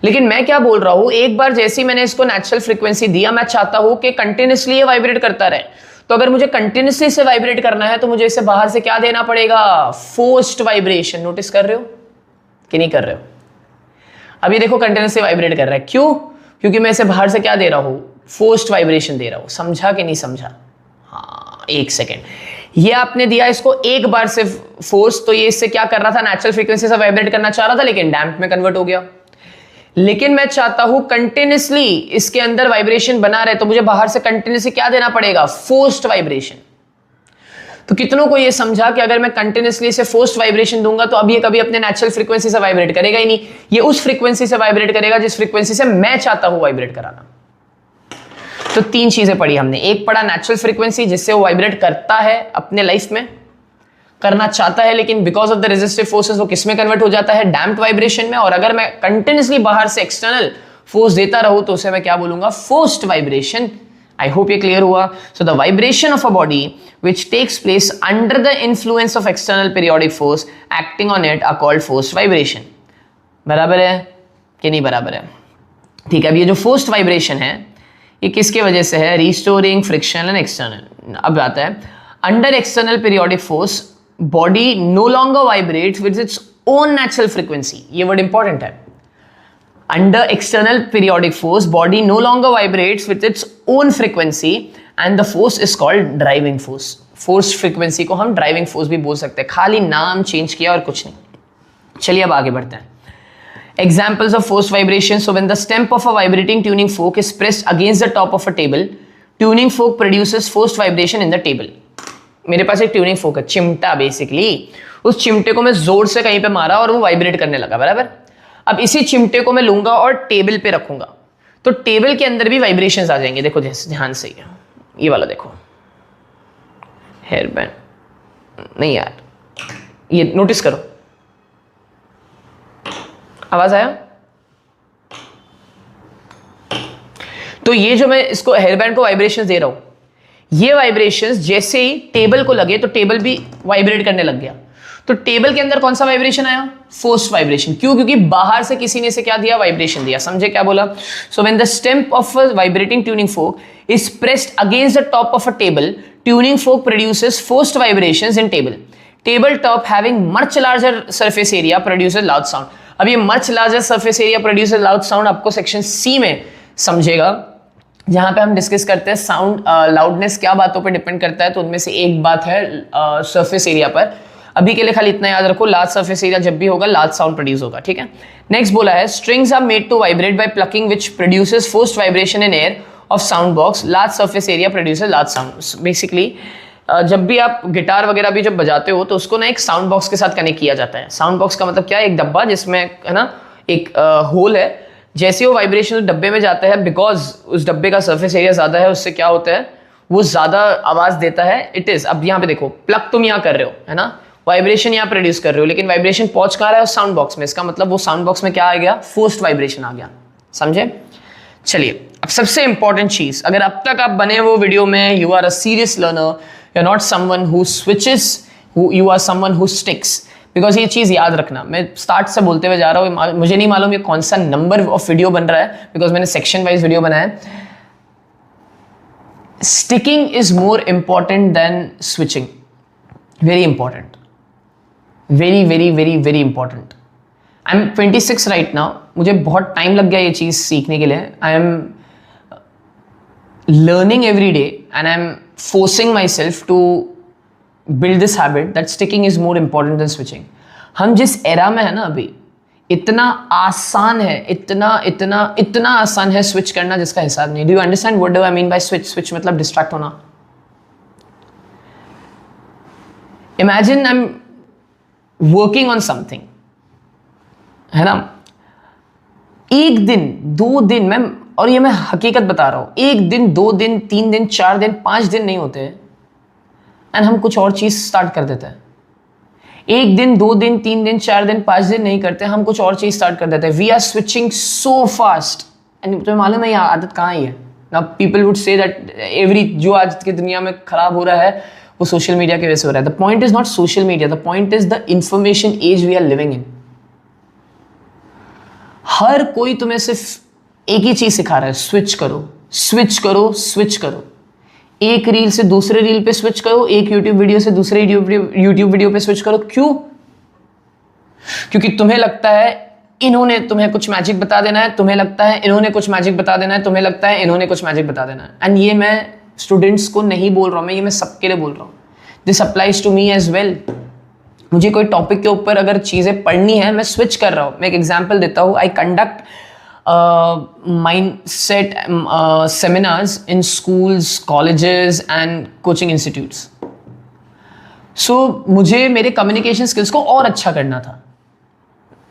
S1: लेकिन मैं क्या बोल रहा हूं, एक बार जैसे ही मैंने इसको नेचुरल फ्रीक्वेंसी दिया, मैं चाहता हूं कि कंटिन्यूसली ये वाइब्रेट करता रहे। तो अगर मुझे कंटिन्यूसली इसे वाइब्रेट करना है, तो मुझे इसे बाहर से क्या देना पड़ेगा, फोर्स्ड वाइब्रेशन। नोटिस कर रहे हो कि नहीं कर रहे हो? अभी देखो कंटिन्यूसली वाइब्रेट कर रहा है, क्यों? क्योंकि मैं इसे बाहर से क्या दे रहा हूं, फोर्स्ड वाइब्रेशन दे रहा हूं। समझा कि नहीं समझा? हाँ, एक सेकेंड, ये आपने दिया इसको एक बार से फोर्स, तो ये इससे क्या कर रहा था, नेचुरल फ्रीक्वेंसी से वाइब्रेट करना चाह रहा था, लेकिन डैम्प में कन्वर्ट हो गया। लेकिन मैं चाहता हूं कंटिन्यूसली इसके अंदर वाइब्रेशन बना रहे, तो मुझे बाहर से कंटिन्यूसली क्या देना पड़ेगा, फोर्स्ड वाइब्रेशन। तो कितनों को ये समझा कि अगर मैं कंटिन्यूसली इसे फोर्स्ड वाइब्रेशन दूंगा, तो अब ये कभी अपने नेचुरल फ्रीक्वेंसी से वाइब्रेट करेगा ही नहीं, ये उस फ्रीक्वेंसी से वाइब्रेट करेगा जिस फ्रीक्वेंसी से मैं चाहता हूं वाइब्रेट कराना। तो तीन चीजें पढ़ी हमने, एक पढ़ा नेचुरल फ्रीक्वेंसी जिससे वो वाइब्रेट करता है, अपने लाइफ में करना चाहता है, लेकिन because of the resistive forces वो किस में कन्वर्ट हो जाता है, डैम्प्ड वाइब्रेशन में। और अगर मैं कंटिन्यूसली बाहर से एक्सटर्नल फोर्स देता रहूं, तो उसे मैं क्या बोलूंगा, फोर्स्ड वाइब्रेशन। आई होप ये क्लियर हुआ। So the vibration of a body which takes place under the influence of external periodic force acting on it are called forced vibration। बराबर है कि नहीं बराबर है? ठीक है, अब ये जो फोर्स्ड वाइब्रेशन है, ये किसके वजह से है, रिस्टोरिंग, फ्रिक्शन एंड एक्सटर्नल। अब आता है, under external periodic force body no longer vibrates with its own natural frequency. ये वर्ड इंपॉर्टेंट है। Under external periodic force, body no longer vibrates with its own frequency and the force is called driving force। Force frequency को हम driving force भी बोल सकते हैं, खाली नाम चेंज किया और कुछ नहीं। चलिए अब आगे बढ़ते हैं। Examples of forced vibration। So when the stem of a vibrating tuning fork is pressed against the top of a table, tuning fork produces forced vibration in the table। मेरे पास एक ट्यूनिंग फोक है, चिमटा बेसिकली, उस चिमटे को मैं जोर से कहीं पे मारा और वो वाइब्रेट करने लगा, बराबर। अब इसी चिमटे को मैं लूंगा और टेबल पे रखूंगा, तो टेबल के अंदर भी वाइब्रेशंस आ जाएंगे। देखो ध्यान से, ये वाला देखो, हेयर बैंड नहीं यार, ये नोटिस करो, आवाज आया? तो ये जो मैं इसको हेयर बैंड को वाइब्रेशंस दे रहा हूं, ये वाइब्रेशंस जैसे ही टेबल को लगे, तो टेबल भी वाइब्रेट करने लग गया। तो टेबल के अंदर कौन सा वाइब्रेशन आया, फोर्स्ड वाइब्रेशन। क्यों? क्योंकि बाहर से किसी ने इसे क्या दिया, वाइब्रेशन दिया। समझे क्या बोला? So when the stem of a vibrating tuning fork is pressed against the top of a table, tuning folk produces forced vibrations in table. Table top having much larger surface area produces loud sound. अब ये much larger surface area produces loud sound आपको सेक्शन सी में समझेगा, जहां पे हम डिस्कस करते हैं साउंड लाउडनेस क्या बातों पे डिपेंड करता है। तो उनमें से एक बात है सरफेस एरिया पर। अभी के लिए खाली इतना याद रखो, लार्ज सरफेस एरिया जब भी होगा लार्ज साउंड प्रोड्यूस होगा, ठीक है। नेक्स्ट बोला है, strings are made to vibrate by plucking which produces forced vibration in air of sound box, large surface area produces large sound. Basically जब भी आप गिटार वगैरह भी जब बजाते हो तो उसको ना एक साउंड बॉक्स के साथ कनेक्ट किया जाता है। साउंड बॉक्स का मतलब क्या है? एक डब्बा जिसमें है ना एक होल है, जैसे वो वाइब्रेशन उस डब्बे में जाता है, बिकॉज उस डब्बे का सरफेस एरिया ज्यादा है, उससे क्या होता है वो ज्यादा आवाज देता है। इट इज, अब यहाँ पे देखो प्लग तुम यहाँ कर रहे हो है ना, वाइब्रेशन यहाँ प्रोड्यूस कर रहे हो, लेकिन वाइब्रेशन पहुंच कहाँ रहा है? उस साउंड बॉक्स में। इसका मतलब वो साउंड बॉक्स में क्या आ गया? फोर्स्ड वाइब्रेशन आ गया। समझे? चलिए अब सबसे इंपॉर्टेंट चीज, अगर अब तक आप बने वो वीडियो में, you are a serious learner, you are not someone who switches, you are someone who sticks. Because ये चीज याद रखना, मैं स्टार्ट से बोलते हुए जा रहा हूँ, मुझे नहीं मालूम ये कौन सा नंबर ऑफ वीडियो बन रहा है, बिकॉज मैंने सेक्शन वाइज वीडियो बनाया है। Sticking is more important than switching. Very important, very very very very important. I am 26 right now, मुझे बहुत टाइम लग गया ये चीज सीखने के लिए। I am learning every day and I am forcing myself to build this habit that sticking is more important than switching. हम जिस एरा में है ना अभी, इतना आसान है, इतना इतना इतना आसान है स्विच करना जिसका हिसाब नहीं। Do you understand what do I mean by switch? Switch मतलब डिस्ट्रैक्ट होना। Imagine I am working on something, है ना, एक दिन दो दिन, मैं और ये मैं हकीकत बता रहा हूं, एक दिन दो दिन तीन दिन चार दिन 5 दिन नहीं होते एंड हम कुछ और चीज स्टार्ट कर देते हैं। एक दिन दो दिन तीन दिन चार दिन 5 दिन नहीं करते, हम कुछ और चीज स्टार्ट कर देते हैं। We are switching so fast and तुम्हें मालूम है ये आदत कहाँ आई है ना? People would say that every जो आज की दुनिया में खराब हो रहा है वो सोशल मीडिया की वजह से हो रहा है। The point is not social media, the point is the information age we are living in. हर कोई तुम्हें सिर्फ एक ही चीज सिखा रहा है, स्विच करो स्विच करो स्विच करो। एक रील से दूसरे रील पे स्विच करो, एक यूट्यूब वीडियो से दूसरे यूट्यूब वीडियो पे स्विच करो। क्यों? क्योंकि तुम्हें लगता है इन्होंने तुम्हें कुछ मैजिक बता देना है, तुम्हें लगता है इन्होंने कुछ मैजिक बता देना है, तुम्हें लगता है इन्होंने कुछ मैजिक बता देना है। एंड ये मैं स्टूडेंट्स को नहीं बोल रहा हूं, ये मैं सबके लिए बोल रहा हूं। This applies to me as well. मुझे कोई टॉपिक के ऊपर अगर चीजें पढ़नी है, मैं स्विच कर रहा हूं। मैं एक एग्जांपल देता हूं। आई conduct mindset seminars in schools, colleges and coaching institutes. So मुझे मेरे communication skills को और अच्छा करना था।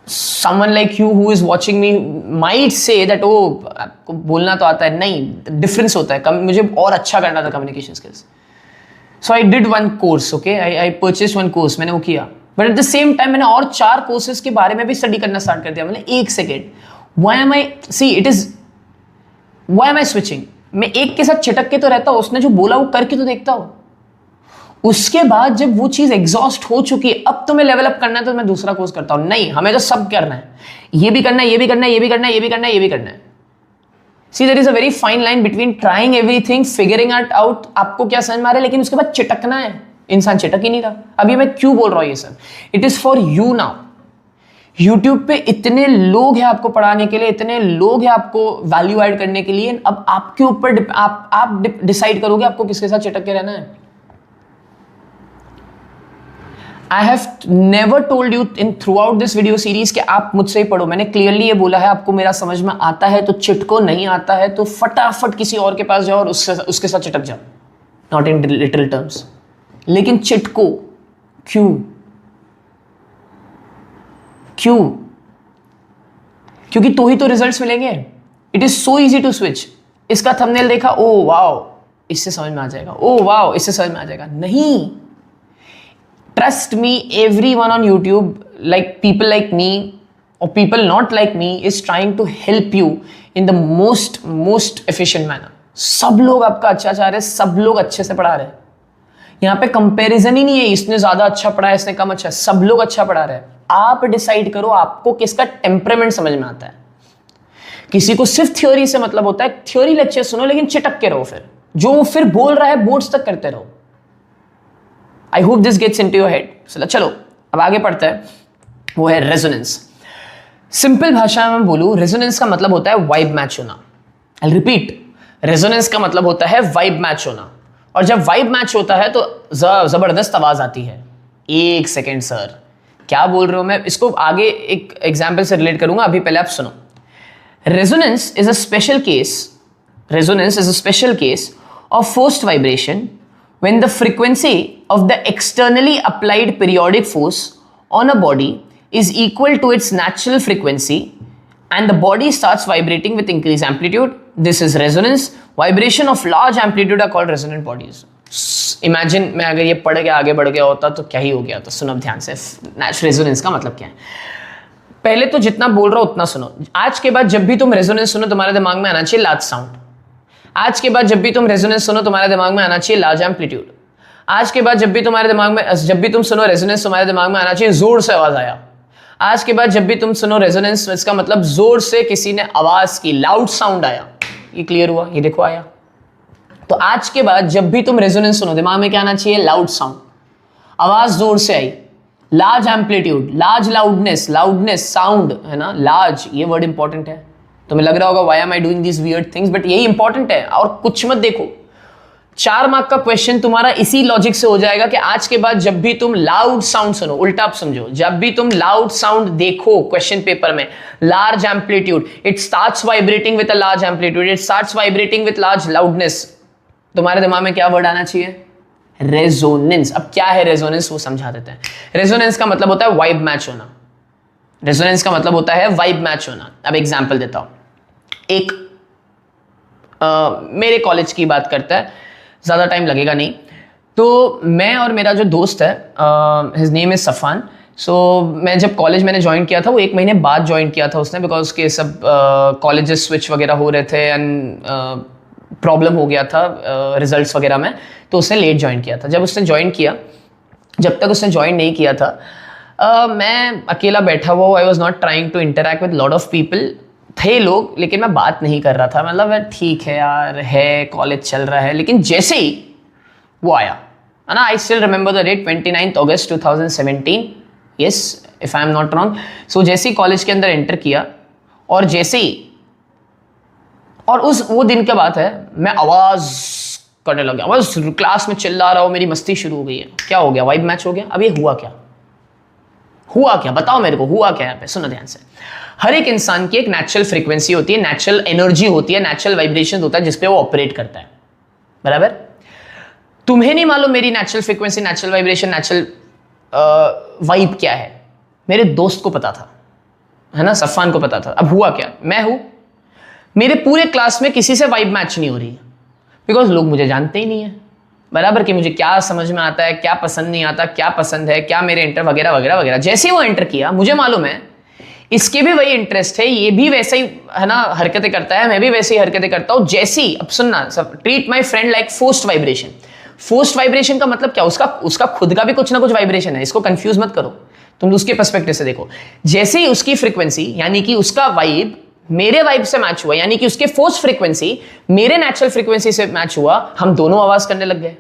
S1: Someone like you who is watching me might say that oh आपको बोलना तो आता है, नहीं, difference होता है। मुझे और अच्छा करना था communication skills. So I did one course, okay? I purchased one course, मैंने वो किया। But at the same time मैंने और 4 courses के बारे में भी study करना start कर दिया। मैंने एक second, why am I switching? मैं एक के साथ चिटक के तो रहता हूं, उसने जो बोला वो करके तो देखता हूं। उसके बाद जब वो चीज एग्जॉस्ट हो चुकी है, अब तो मैं लेवल अप करना है तो मैं दूसरा कोर्स करता हूं। नहीं, हमें तो सब करना है, ये भी करना है, ये भी करना है, ये भी करना है, ये भी करना है, ये भी करना है। See there is a very fine line between trying everything, figuring it out, आपको क्या समझ में आ रहा है, लेकिन उसके बाद चिटकना है। इंसान चिटक ही नहीं रहा। अभी मैं क्यों बोल रहा हूं ये सब? It is for you now. YouTube पे इतने लोग हैं आपको पढ़ाने के लिए, इतने लोग हैं आपको वैल्यू ऐड करने के लिए। अब आपके ऊपर आप डिसाइड करोगे आपको किसके साथ चिटक के रहना है। I have never told you in through out this video series कि आप मुझसे ही पढ़ो। मैंने क्लियरली ये बोला है, आपको मेरा समझ में आता है तो चिटको, नहीं आता है तो फटाफट किसी और के पास जाओ और उसके साथ चिटक जाओ। नॉट इन लिटरल टर्म्स, लेकिन चिटको। क्यों? क्योंकि तो ही तो रिजल्ट्स मिलेंगे। It is so easy to switch. इसका थंबनेल देखा, ओ वाओ, इससे समझ में आ जाएगा, ओ वाओ, इससे समझ में आ जाएगा। नहीं, trust me, everyone on YouTube, like people like me और people not like me, is trying to help you in the most efficient manner. सब लोग आपका अच्छा चाह रहे हैं, सब लोग अच्छे से पढ़ा रहे हैं। यहां पे कंपैरिजन ही नहीं है, इसने ज्यादा अच्छा पढ़ा है, इसने कम अच्छा है। सब लोग अच्छा पढ़ा रहे हैं। आप डिसाइड करो आपको किसका टेम्परामेंट समझ में आता है। किसी को सिर्फ थ्योरी से मतलब होता है, थ्योरी लेक्चर सुनो लेकिन चिटक के रहो, फिर जो फिर बोल रहा है बोर्ड्स तक करते रहो। I hope this gets into your head. चलो अब आगे पढ़ते हैं, वो है रेजोनेंस। सिंपल भाषा में बोलूं, रेजोनेंस का मतलब होता है वाइब मैच होना। आई रिपीट, रेजोनेंस का मतलब होता है वाइब मैच होना। और जब वाइब मैच होता है तो जबरदस्त आवाज आती है। एक सेकेंड सर, क्या बोल रहे हो? मैं इसको आगे एक एग्जाम्पल से रिलेट करूंगा, अभी पहले आप सुनो। Resonance is a special case resonance is a special case of forced vibration when the frequency of the externally applied periodic force on a body is equal to its natural frequency and the body starts vibrating with increased amplitude. This is resonance. Vibration of large amplitude are called resonant bodies. Imagine मैं अगर ये पढ़ के आगे बढ़ गया होता तो क्या ही हो गया होता. सुनो ध्यान से. रेजोनेंस का मतलब क्या है. पहले तो जितना बोल रहा हूं उतना सुनो. आज के बाद जब भी तुम रेजोनेंस सुनो तुम्हारे दिमाग में आना चाहिए लार्ज साउंड. आज के बाद जब भी तुम रेजोनेंस सुनो तुम्हारे दिमाग में आना चाहिए लार्ज एम्पलीट्यूड. आज के बाद जब भी तुम्हारे दिमाग में जब भी तुम सुनो रेजोनेंस तुम्हारे दिमाग में आना चाहिए जोर से आवाज आया. आज के बाद जब भी तुम सुनो रेजोनेंस इसका मतलब जोर से किसी ने आवाज की, लाउड साउंड आया. ये क्लियर हुआ? ये देखो आया. तो आज के बाद जब भी तुम रेजोनेंस सुनो दिमाग में क्या आना चाहिए? लाउड साउंड, आवाज जोर से आई, large amplitude, large loudness sound है ना. लार्ज ये वर्ड इंपॉर्टेंट है. तुम्हें लग रहा होगा why am I doing this weird things, but यही इंपॉर्टेंट है. और कुछ मत देखो, 4 मार्क का क्वेश्चन तुम्हारा इसी लॉजिक से हो जाएगा कि आज के बाद जब भी तुम लाउड साउंड सुनो, उल्टा आप समझो, जब भी तुम लाउड साउंड देखो क्वेश्चन पेपर में, large amplitude, it starts vibrating with a large amplitude, it starts vibrating with large loudness, तुम्हारे दिमाग में क्या वर्ड आना चाहिए? रेजोनेंस. अब क्या है रेजोनेंस वो समझा देते हैं. रेजोनेंस का मतलब होता है वाइब मैच होना. रेजोनेंस का मतलब होता है वाइब मैच होना. अब एग्जांपल देता हूं. एक मेरे कॉलेज की बात करता है, ज़्यादा टाइम लगेगा नहीं. तो मैं और मेरा जो दोस्त है, हिज नेम इज़ सफ़ान. सो मैं जब कॉलेज मैंने ज्वाइन किया था वो 1 महीने बाद ज्वाइन किया था उसने, बिकॉज उसके सब कॉलेजेस स्विच वगैरह हो रहे थे एंड प्रॉब्लम हो गया था रिजल्ट्स वगैरह में, तो उसने लेट ज्वाइन किया था. जब उसने ज्वाइन किया, जब तक उसने ज्वाइन नहीं किया था मैं अकेला बैठा हुआ. I was not trying to interact with lot of people. थे लोग लेकिन मैं बात नहीं कर रहा था. मतलब ठीक है यार, है कॉलेज चल रहा है. लेकिन जैसे ही वो आया है ना, I still remember the date 29 August 2017, yes if I am not wrong. So जैसे ही कॉलेज के अंदर एंटर किया और जैसे ही, और वो दिन की बात है, मैं आवाज करने लग गया. बस क्लास में चिल्ला रहा हूँ, मेरी मस्ती शुरू हो गई है. क्या हो गया? वाइब मैच हो गया. अब ये हुआ क्या? हुआ क्या बताओ मेरे को, हुआ क्या? यहाँ पे सुनो ध्यान से. हर एक इंसान की एक नेचुरल फ्रीक्वेंसी होती है, नेचुरल एनर्जी होती है, नेचुरल वाइब्रेशन होता है जिसपे वो ऑपरेट करता है. बराबर? तुम्हें नहीं मालूम मेरी natural frequency, natural vibration, natural vibe क्या है. मेरे दोस्त को पता था, है ना, सफ़ान को पता था. अब हुआ क्या? मैं हूं, मेरे पूरे क्लास में किसी से वाइब मैच नहीं हो रही है, बिकॉज लोग मुझे जानते ही नहीं है. बराबर कि मुझे क्या समझ में आता है, क्या पसंद नहीं आता, क्या पसंद है, क्या मेरे इंटर वगैरह वगैरह वगैरह. जैसे ही वो एंटर किया, मुझे मालूम है इसके भी वही इंटरेस्ट है, ये भी वैसे ही है ना हरकतें करता है, मैं भी वैसे ही हरकतें करता हूं. जैसी, अब सुनना, सब treat my friend like forced vibration. Forced vibration का मतलब क्या? उसका खुद का भी कुछ ना कुछ वाइब्रेशन है. इसको कंफ्यूज मत करो, तुम उसके पर्सपेक्टिव से देखो. जैसे ही उसकी फ्रीक्वेंसी यानी कि उसका वाइब मेरे वाइब से मैच हुआ, यानी कि उसके फोर्स फ्रीक्वेंसी मेरे नेचुरल फ्रीक्वेंसी से मैच हुआ, हम दोनों आवाज करने लग गए.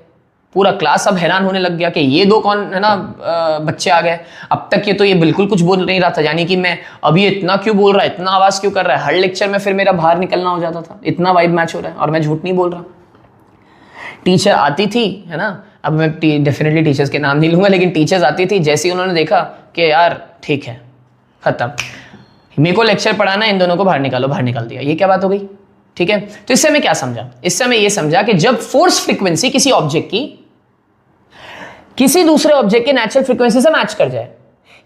S1: पूरा क्लास अब हैरान होने लग गया कि ये दो कौन है ना बच्चे आ गए. अब तक ये तो ये बिल्कुल कुछ बोल नहीं रहा था, यानी कि मैं अभी इतना क्यों बोल रहा है, इतना आवाज क्यों कर रहा है. हर लेक्चर में फिर मेरा बाहर निकलना हो जाता था, इतना वाइब मैच हो रहा है और मैं झूठ नहीं बोल रहा. टीचर आती थी, है ना, अब मैं डेफिनेटली टीचर्स के नाम नहीं लूंगा, लेकिन टीचर्स आती थी, जैसे ही उन्होंने देखा कि यार ठीक है खत्म, मेरे को लेक्चर पढ़ाना, इन दोनों को बाहर निकालो, बाहर निकाल दिया. ये क्या बात हो गई? ठीक है. तो इससे मैं क्या समझा? इससे मैं ये समझा कि जब फोर्स फ्रीक्वेंसी किसी ऑब्जेक्ट की किसी दूसरे ऑब्जेक्ट के नेचुरल फ्रीक्वेंसी से मैच कर जाए,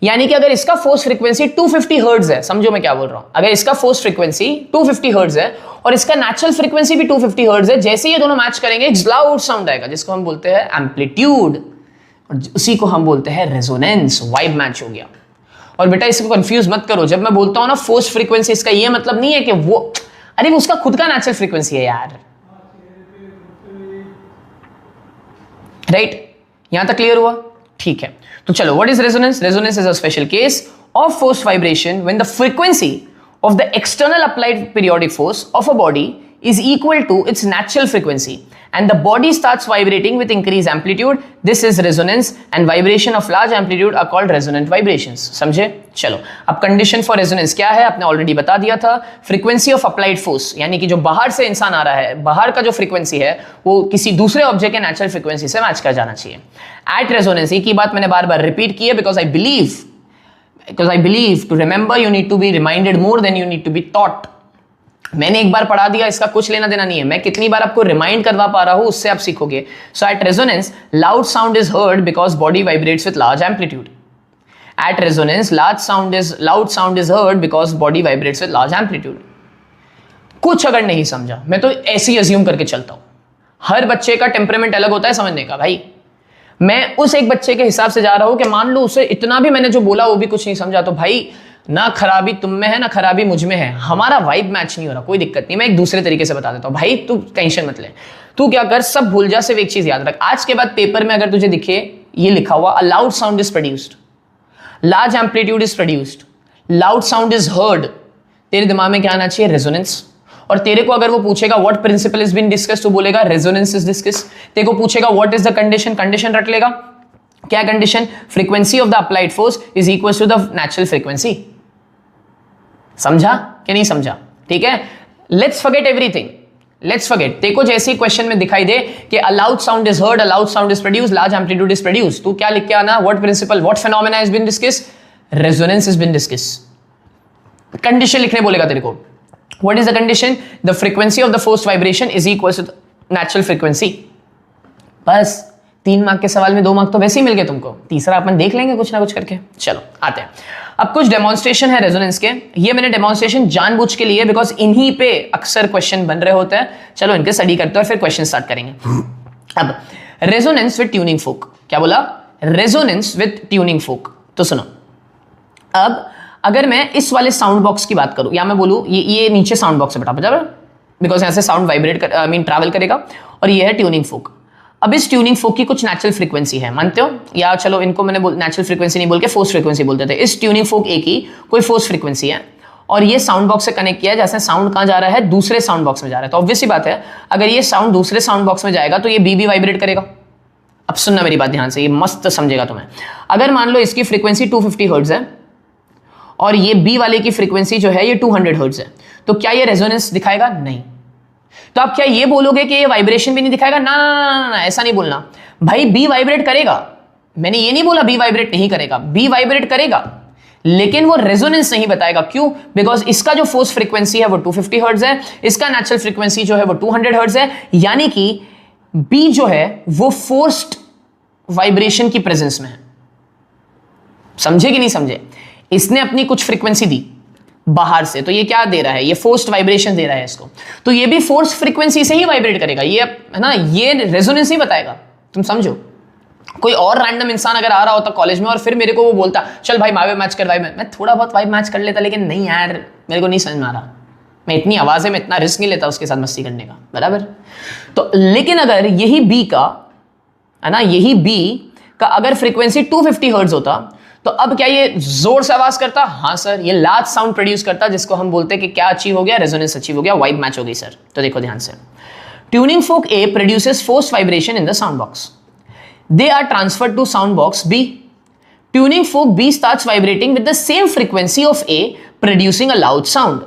S1: यानी कि अगर इसका फोर्स फ्रीक्वेंसी 250 हर्ट्ज है, समझो मैं क्या बोल रहा हूं, अगर इसका फोर्स फ्रीक्वेंसी 250 हर्ट्ज है और इसका नेचुरल फ्रीक्वेंसी भी 250 हर्ट्ज है, जैसे ये दोनों मैच करेंगे एक लाउड साउंड आएगा जिसको हम बोलते हैं एम्पलीट्यूड, और उसी को हम बोलते हैं रेजोनेंस. वाइब मैच हो गया. और बेटा इसको कंफ्यूज मत करो, जब मैं बोलता हूं ना फोर्स फ्रीक्वेंसी, इसका ये मतलब नहीं है कि वो, अरे वो उसका खुद का नेचुरल फ्रीक्वेंसी है यार. राइट? यहां तक क्लियर हुआ? ठीक है. तो चलो, what is resonance? Resonance is a special case of force vibration when the frequency of the external applied periodic force of a body is equal to its natural frequency and the body starts vibrating with increased amplitude. This is resonance and vibration of large amplitude are called resonant vibrations. समझे? चलो, अब कंडीशन फॉर रेजोनेंस क्या है आपने ऑलरेडी बता दिया था. फ्रीक्वेंसी ऑफ अप्लाइड फोर्स, यानी कि जो बाहर से इंसान आ रहा है, बाहर का जो फ्रीक्वेंसी है वो किसी दूसरे ऑब्जेक्ट के नेचुरल फ्रीक्वेंसी से मैच कर जाना चाहिए. एट रेजोनेंस, ये बात मैंने बार बार रिपीट की है because I believe to remember you need to be reminded more than you need to be taught. मैंने एक बार पढ़ा दिया, इसका कुछ लेना देना नहीं है, मैं कितनी बार आपको रिमाइंड करवा पा रहा हूं उससे आप सीखोगे। So at resonance loud sound is heard because body vibrates with large amplitude. At resonance loud sound is heard because body vibrates with large amplitude. कुछ अगर नहीं समझा, मैं तो ऐसे ही अज्यूम करके चलता हूं, हर बच्चे का टेम्परामेंट अलग होता है समझने का भाई। मैं उस एक बच्चे के हिसाब से जा रहा हूं कि मान लो उसे इतना भी मैंने जो बोला वो भी कुछ नहीं समझा, तो भाई ना खराबी तुम में है ना खराबी मुझ में है, हमारा वाइब मैच नहीं हो रहा, कोई दिक्कत नहीं, मैं एक दूसरे तरीके से बता देता हूं। भाई तू टेंशन मत ले, तू क्या कर, सब भूल जा, सिर्फ एक चीज याद रख, आज के बाद पेपर में अगर तुझे दिखे ये लिखा हुआ अ loud sound is produced, large amplitude is produced, loud sound is heard, तेरे दिमाग में क्या आना चाहिए, रेजोनेंस। और तेरे को अगर वो पूछेगा what principle is been discuss, तो बोलेगा रेजोनेंस इज डिस्कस। तेरे को पूछेगा what is the condition, condition रख लेगा, क्या condition, frequency of the applied force is equal to the natural frequency. समझा कि नहीं समझा? ठीक है, let's forget everything, let's forget. देखो जैसे ही क्वेश्चन में दिखाई दे कि a loud sound is heard, a loud sound is produced, large amplitude is produced, तू क्या लिख के आना, what principle, what phenomena has been discuss, resonance has been discuss. Condition लिखने बोलेगा तेरे को, what is the condition, the frequency of the forced vibration is equal to natural frequency. बस 3 मार्क के सवाल में 2 मार्क तो वैसे ही मिल गए तुमको, तीसरा अपन देख लेंगे कुछ ना कुछ करके। चलो आते हैं, अब कुछ डेमोन्स्ट्रेशन है रेजोनेंस के, ये मैंने डेमोन्स्ट्रेशन जानबूझ के लिए बिकॉज इन्हीं पे अक्सर क्वेश्चन बन रहे होते हैं। चलो इनके स्टडी करते हैं और फिर क्वेश्चन स्टार्ट करेंगे। अब रेजोनेंस विद ट्यूनिंग फोक, क्या बोला, रेजोनेंस विद ट्यूनिंग फोक। तो सुनो, अब अगर मैं इस वाले साउंड बॉक्स की बात करूं, या मैं बोलूं ये नीचे साउंड बॉक्स है बेटा, बराबर, बिकॉज यहां से साउंड वाइब्रेट ट्रैवल करेगा, और ये है ट्यूनिंग फोक। अब इस ट्यूनिंग फोक की कुछ नेचुरल फ्रीक्वेंसी है, मानते हो, या चलो इनको मैंने नेचुरल फ्रीक्वेंसी नहीं बोल के फोर्स फ्रीक्वेंसी बोलते थे। इस ट्यूनिंग फोक ए की कोई फोर्स फ्रीक्वेंसी है और ये साउंड बॉक्स से कनेक्ट किया है, जैसे साउंड कहां जा रहा है, दूसरे साउंड बॉक्स में जा रहा है। तो ऑब्वियस सी बात है, अगर ये साउंड दूसरे साउंड बॉक्स में जाएगा तो ये बी भी वाइब्रेट करेगा। अब सुनना मेरी बात ध्यान से, ये मस्त समझेगा तुम्हें। अगर मान लो इसकी फ्रीक्वेंसी 250 हर्ट्ज है और ये बी वाले की फ्रीक्वेंसी जो है ये 200 हर्ट्ज है, तो क्या ये रेजोनेंस दिखाएगा? नहीं। तो आप क्या ये बोलोगे कि ये वाइब्रेशन भी नहीं दिखाएगा? ना ना ना ना, ऐसा नहीं बोलना भाई, बी वाइब्रेट करेगा, मैंने ये नहीं बोला बी वाइब्रेट नहीं करेगा, बी वाइब्रेट करेगा, लेकिन वो रेजोनेंस नहीं बताएगा। क्यों? बिकॉज इसका जो फोर्स फ्रीक्वेंसी है वो 250 हर्ट्ज है, इसका नेचुरल फ्रीक्वेंसी जो है वो 200 हर्ट्ज है, यानी कि बी जो है वो फोर्स्ड वाइब्रेशन की प्रेजेंस में है। समझे कि नहीं समझे? इसने अपनी कुछ फ्रीक्वेंसी दी बाहर से, तो ये क्या दे रहा है, ये फोर्स्ड वाइब्रेशन दे रहा है इसको, तो ये भी फोर्स फ्रीक्वेंसी से ही वाइब्रेट करेगा, ये है ना, ये रेजोनेंस ही बताएगा। तुम समझो, कोई और रैंडम इंसान अगर आ रहा होता कॉलेज में और फिर मेरे को वो बोलता चल भाई वाइब मैच कर, वाइब, मैं थोड़ा बहुत वाइब मैच कर लेता, लेकिन नहीं यार मेरे को नहीं समझ में आ रहा, मैं इतनी आवाज है, मैं इतना रिस्क नहीं लेता उसके साथ मस्ती करने का, बराबर। तो लेकिन अगर यही बी का है ना, यही बी का अगर फ्रीक्वेंसी 250 हर्ट्ज होता, तो अब क्या ये जोर से आवाज करता? हाँ सर, ये लार्ज साउंड प्रोड्यूस करता, जिसको हम बोलते हैं कि क्या अचीव हो गया, रेजोनेंस अचीव हो गया, वाइब मैच हो गई सर। तो देखो ध्यान से, tuning folk A produces forced vibration in the sound box, they are transferred to sound box B. Tuning fork B starts vibrating with the same frequency of A, producing a loud sound.